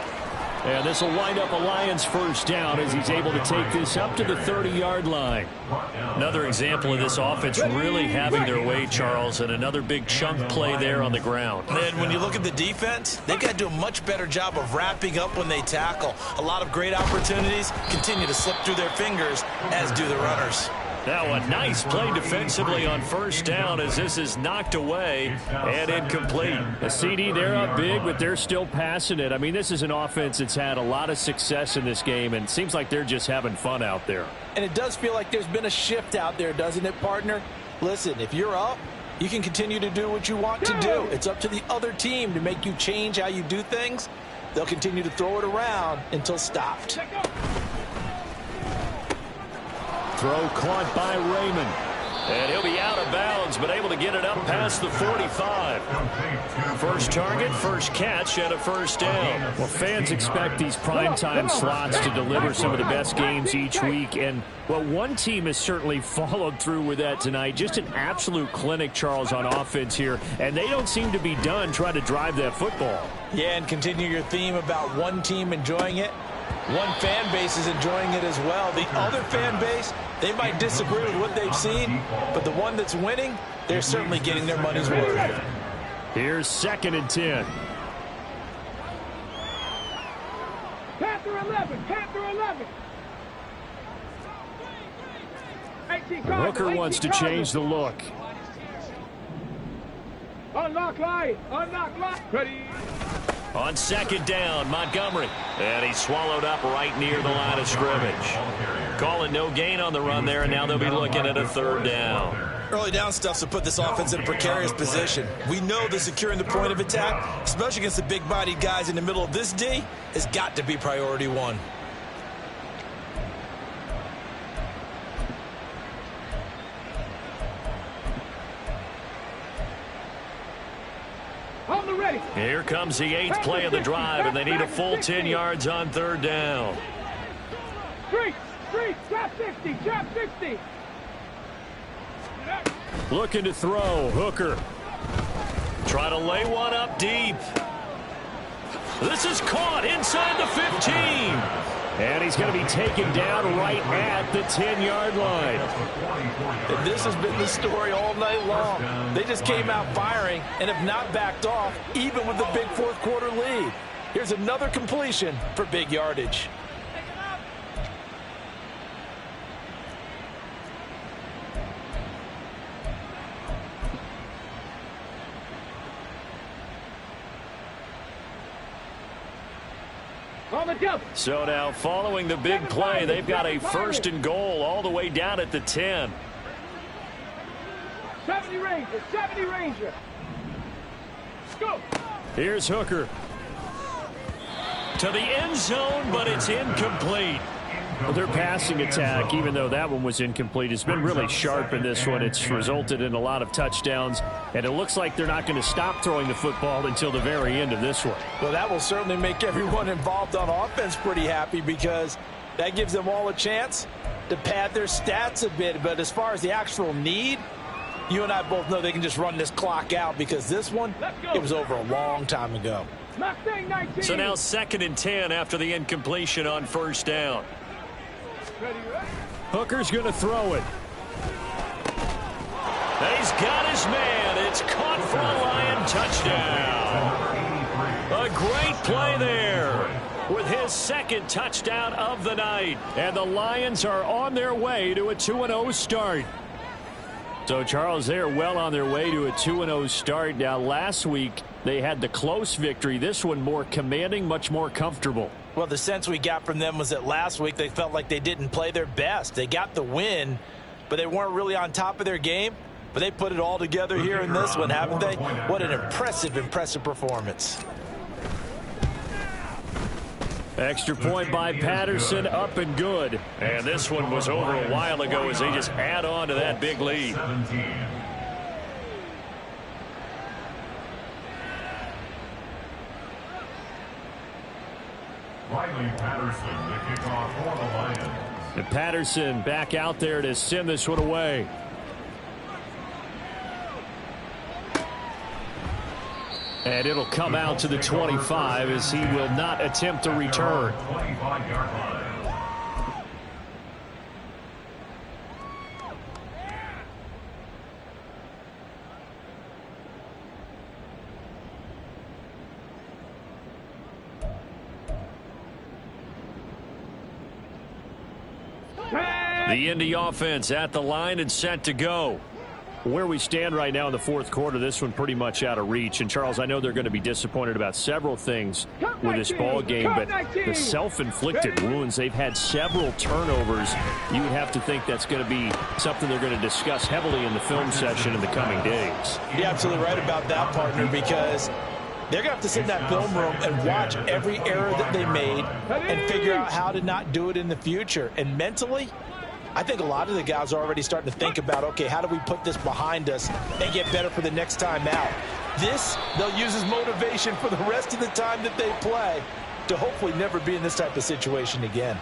And this will wind up a Lions first down as he's able to take this up to the 30-yard line. Another example of this offense really having their way, Charles, and another big chunk play there on the ground. And when you look at the defense, they've got to do a much better job of wrapping up when they tackle. A lot of great opportunities continue to slip through their fingers, as do the runners. Now a nice play defensively on first down as this is knocked away and incomplete. A CD, they're up big, but they're still passing it. I mean, this is an offense that's had a lot of success in this game, and it seems like they're just having fun out there. And it does feel like there's been a shift out there, doesn't it, partner? Listen, if you're up, you can continue to do what you want to do. It's up to the other team to make you change how you do things. They'll continue to throw it around until stopped. Throw caught by Raymond. And he'll be out of bounds, but able to get it up past the 45. First target, first catch, and a first down. Well, fans expect these primetime slots to deliver some of the best games each week. And, well, one team has certainly followed through with that tonight. Just an absolute clinic, Charles, on offense here. And they don't seem to be done trying to drive that football. Yeah, and continue your theme about one team enjoying it. One fan base is enjoying it as well. The other fan base, they might disagree with what they've seen, but the one that's winning, they're certainly getting their money's worth. Here's 2nd and 10. Panther 11, Panther 11. Hooker wants to change the look. Unlock line, unlock line. Ready. On 2nd down, Montgomery. And he's swallowed up right near the line of scrimmage. Calling no gain on the run there, and now they'll be looking at a 3rd down. Early down stuff's to put this offense in a precarious position. We know that securing the point of attack, especially against the big-bodied guys in the middle of this D, has got to be priority 1. On the ready. Here comes the 8th play of the drive, and they need a full 10 yards on 3rd down. Street, trap 60, trap 60. Looking to throw, Hooker. Try to lay one up deep. This is caught inside the 15. And he's going to be taken down right at the 10-yard line. And this has been the story all night long. They just came out firing and have not backed off, even with the big 4th quarter lead. Here's another completion for big yardage. So now following the big play, they've got a 1st and goal all the way down at the 10. 70 Ranger, 70 Ranger. Go. Here's Hooker. To the end zone, but it's incomplete. Well, their passing attack, even though that one was incomplete, has been really sharp in this one. It's resulted in a lot of touchdowns, and it looks like they're not going to stop throwing the football until the very end of this one. Well, that will certainly make everyone involved on offense pretty happy, because that gives them all a chance to pad their stats a bit. But as far as the actual need, you and I both know they can just run this clock out, because this one, it was over a long time ago. So now 2nd and 10 after the incompletion on 1st down. Hooker's going to throw it. He's got his man. It's caught for a Lion touchdown. A great play there with his second touchdown of the night. And the Lions are on their way to a 2-0 start. So, Charles, they're well on their way to a 2-0 start. Now, last week, they had the close victory. This one more commanding, much more comfortable. Well, the sense we got from them was that last week they felt like they didn't play their best. They got the win, but they weren't really on top of their game. But they put it all together here in this one, haven't they? What an impressive performance. Extra point by Patterson, up and good. And this one was over a while ago as they just add on to that big lead. Riley Patterson, the kickoff for the Lions. And Patterson back out there to send this one away. And it'll come out to the 25 as he will not attempt to return. 25-yard line. The Indy offense at the line and set to go. Where we stand right now in the fourth quarter, this one pretty much out of reach. And, Charles, I know they're going to be disappointed about several things with this ball game, but the self-inflicted wounds, they've had several turnovers. You would have to think that's going to be something they're going to discuss heavily in the film session in the coming days. You're absolutely right about that, partner, because they're going to have to sit in that film room and watch every error that they made and figure out how to not do it in the future. And mentally, I think a lot of the guys are already starting to think about, okay, how do we put this behind us and get better for the next time out? This, they'll use as motivation for the rest of the time that they play to hopefully never be in this type of situation again.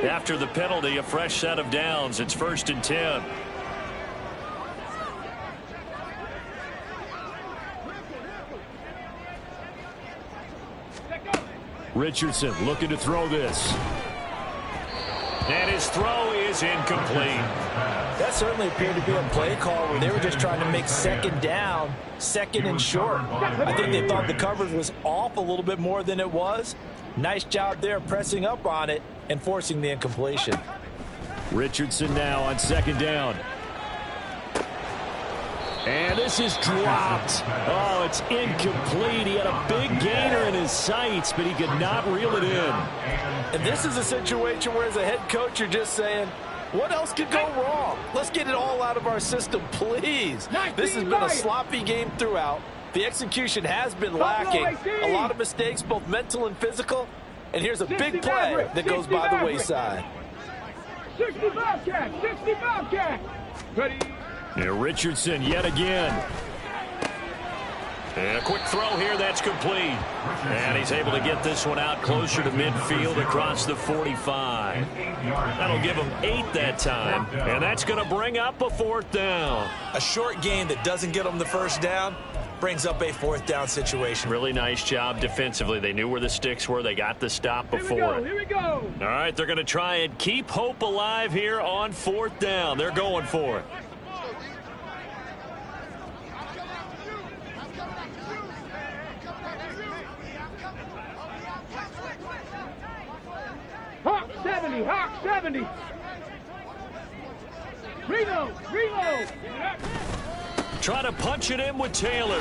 After the penalty, a fresh set of downs. It's 1st and 10. Richardson looking to throw this. And his throw is incomplete. That certainly appeared to be a play call where they were just trying to make second down, second and short. I think they thought the coverage was off a little bit more than it was. Nice job there pressing up on it and forcing the incompletion. Richardson now on 2nd down. And this is dropped. Oh, it's incomplete. He had a big gainer in his sights, but he could not reel it in. And this is a situation where, as a head coach, you're just saying, what else could go wrong? Let's get it all out of our system, please. This has been a sloppy game throughout. The execution has been lacking. A lot of mistakes, both mental and physical. And here's a big play that goes by the wayside. 60 Bobcat! 60 Bobcat! Ready? And Richardson yet again. And a quick throw here, that's complete. And he's able to get this one out closer to midfield across the 45. That'll give him 8 that time. And that's going to bring up a 4th down. A short gain that doesn't get them the first down brings up a 4th down situation. Really nice job defensively. They knew where the sticks were. They got the stop before it. Here we go. All right, they're going to try and keep hope alive here on 4th down. They're going for it. Hawk 70, Hawk 70. Reload. Try to punch it in with Taylor.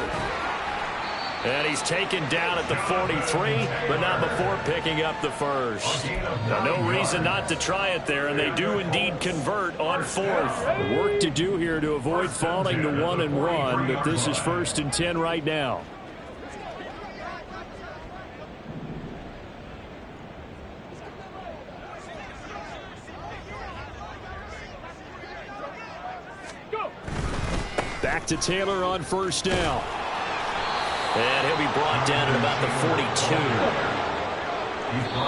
And he's taken down at the 43, but not before picking up the first. Now, no reason not to try it there, and they do indeed convert on 4th. Work to do here to avoid falling to 1-1, but this is 1st and 10 right now. Back to Taylor on 1st down. And he'll be brought down at about the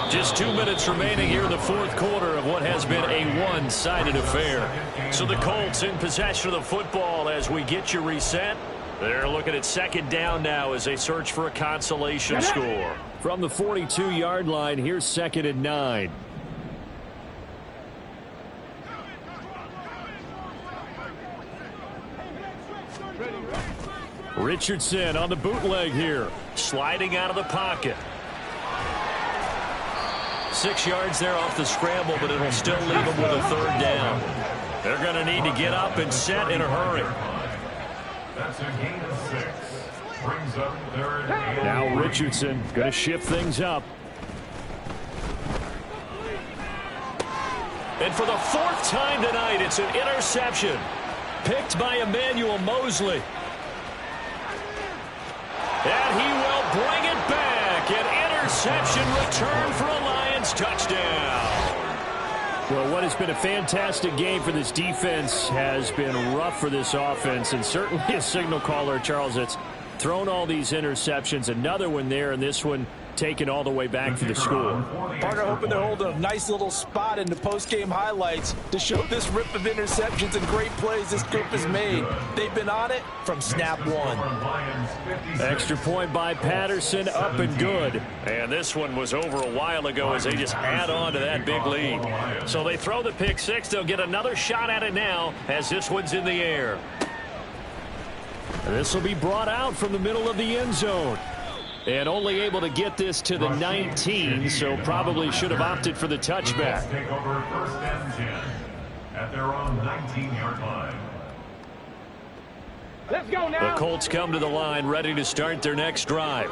42. Just 2 minutes remaining here in the 4th quarter of what has been a one-sided affair. So the Colts in possession of the football as we get you reset. They're looking at 2nd down now as they search for a consolation score. From the 42-yard line, here's 2nd and 9. Richardson on the bootleg here. Sliding out of the pocket. 6 yards there off the scramble, but it'll still leave them with a third down. They're going to need to get up and set in a hurry. That's a gain of 6. Brings up third and 8. Now Richardson going to shift things up. And for the 4th time tonight, it's an interception. Picked by Emmanuel Mosley. And he will bring it back. An interception return for a Lions touchdown. Well, what has been a fantastic game for this defense has been rough for this offense, and certainly a signal caller, Charles, that's thrown all these interceptions. Another one there, and this one taken all the way back for the score. Partner hoping to hold a nice little spot in the post-game highlights to show this rip of interceptions and great plays this group has made. They've been on it from snap one. Extra point by Patterson, up and good. And this one was over a while ago as they just add on to that big lead. So they throw the pick six. They'll get another shot at it now as this one's in the air. And this will be brought out from the middle of the end zone. And only able to get this to the 19, so probably should have opted for the touchback. Take over first and 10 at their own 19-yard line. Let's go now. The Colts come to the line, ready to start their next drive.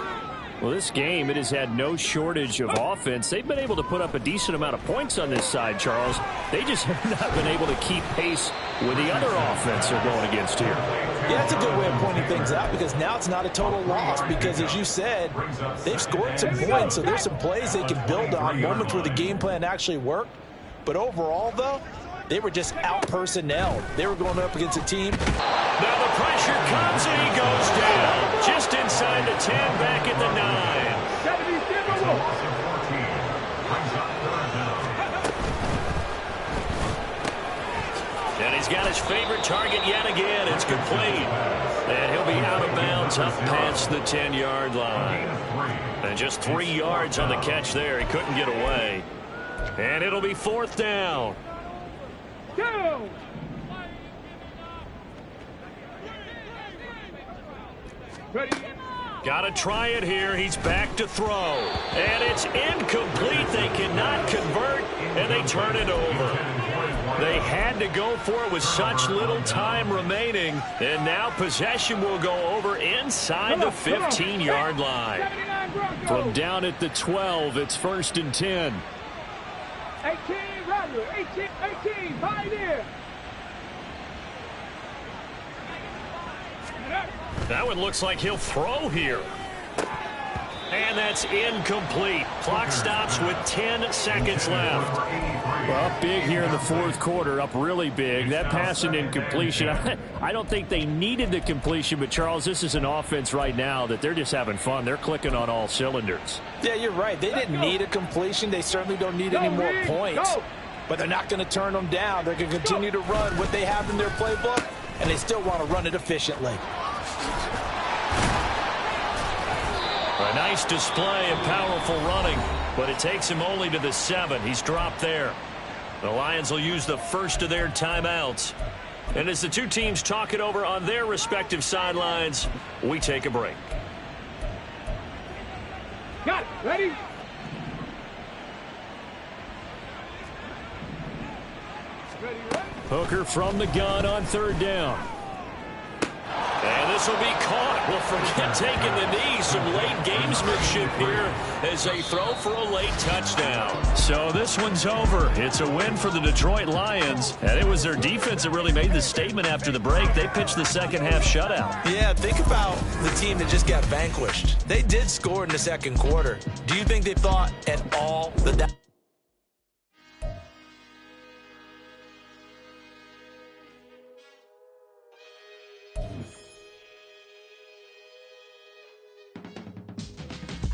Well, this game, it has had no shortage of offense. They've been able to put up a decent amount of points on this side, Charles. They just have not been able to keep pace with the other offense they're going against here. Yeah, that's a good way of pointing things out, because now it's not a total loss, because as you said, they've scored some points, so there's some plays they can build on, moments where the game plan actually worked. But overall, though, they were just out-personnelled. They were going up against a team. Now the pressure comes and he goes down. Just inside the 10, back at the 9. And he's got his favorite target yet again. It's complete. And he'll be out of bounds up past the 10-yard line. And just 3 yards on the catch there. He couldn't get away. And it'll be 4th down. Go! Ready? Got to try it here. He's back to throw. And it's incomplete. They cannot convert, and they turn it over. They had to go for it with such little time remaining. And now possession will go over inside the 15-yard line. From down at the 12, it's 1st and 10. 18, Roger. 18, pioneer. That one looks like he'll throw here. And that's incomplete. Clock stops with 10 seconds left. Well, up big here in the 4th quarter, up really big. That pass and incompletion, I don't think they needed the completion, but Charles, this is an offense right now that they're just having fun. They're clicking on all cylinders. Yeah, you're right. They didn't need a completion. They certainly don't need any more points. But they're not going to turn them down. They're going to continue to run what they have in their playbook, and they still want to run it efficiently. A nice display of powerful running, but it takes him only to the 7. He's dropped there. The Lions will use the first of their timeouts. And as the two teams talk it over on their respective sidelines, we take a break. Got it. Ready? Hooker from the gun on 3rd down. And this will be caught. Well, forget taking the knee. Some late gamesmanship here as they throw for a late touchdown. So this one's over. It's a win for the Detroit Lions. And it was their defense that really made the statement after the break. They pitched the second-half shutout. Yeah, think about the team that just got vanquished. They did score in the 2nd quarter. Do you think they thought at all that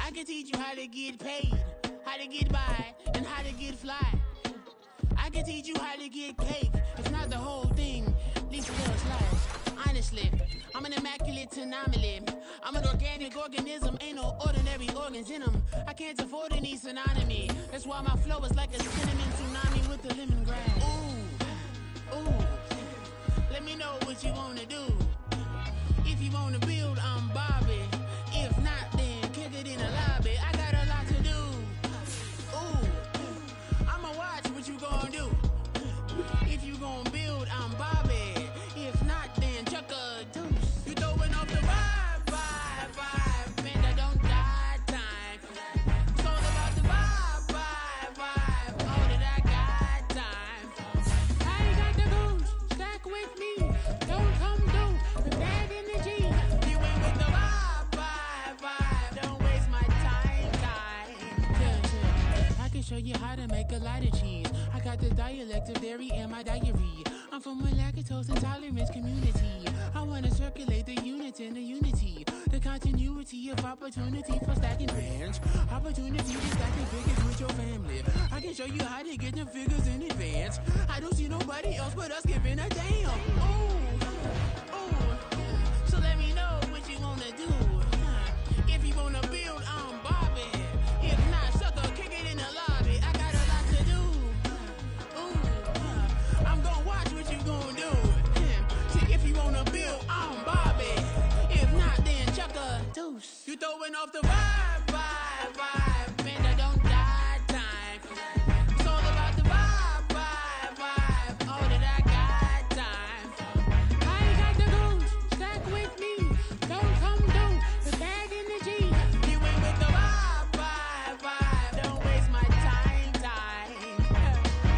I can teach you how to get paid, how to get by, and how to get fly. I can teach you how to get cake. It's not the whole thing, leave a little slice. Honestly, I'm an immaculate anomaly. I'm an organic organism, ain't no ordinary organs in them. I can't afford any synonymy. That's why my flow is like a cinnamon tsunami with the lemongrass. Ooh, ooh, let me know what you wanna do. If you wanna build, I'm Bobby. If not, then kick it in the lobby. I got a lot to do. Ooh, I'ma watch what you gonna do. If you gonna build, I'm Bobby. If not, then chuck a deuce. You throwing off the vibe, vibe, vibe. Man, I don't die time. It's all about the vibe, vibe, vibe. Oh, that I got time. I ain't got the goose. Stack with me. Don't come through with bad energy. You ain't with the vibe, vibe, vibe. Don't waste my time, time. Yeah. I can show you how to make a lot of cheese. I got the dialect of dairy in my diary. I'm from a lactose intolerance community. I wanna circulate the units in the unity. The continuity of opportunity for stacking fans. Opportunity to stack the figures with your family. I can show you how to get the figures in advance. I don't see nobody else but us giving a damn. Ooh, ooh. So let me know what you wanna do. If you wanna build, I'm Bobby. If not, sucker, kick it in the lobby. I got a lot to do. Ooh, I'm gonna watch what you gonna do. See, if you wanna build, I'm Bobby. If not, then chuck a deuce. You throwing off the vibe, vibe, vibe. Man, I don't die time. It's all about the vibe, vibe, vibe. Oh, that I got time. I ain't got the goose. Stack with me. Don't come through with bad energy. You ain't with the vibe, vibe, vibe. Don't waste my time, time.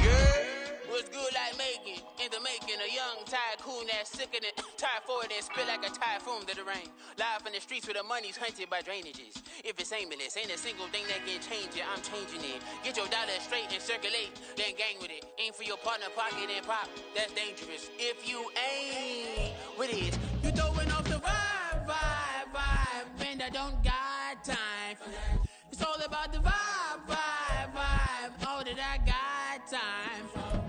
Yeah, what's good like making? In the making, a young tycoon that's sickening. Tide forward and spit like a typhoon to the rain. Live in the streets where the money's hunted by drainages. If it's aimless, ain't a single thing that can change it. I'm changing it. Get your dollar straight and circulate, then gang with it. Aim for your partner, pocket and pop. That's dangerous. If you ain't with it, you throwing off the vibe, vibe, vibe. Man, I don't got time for that. It's all about the vibe, vibe, vibe. All that I got time for.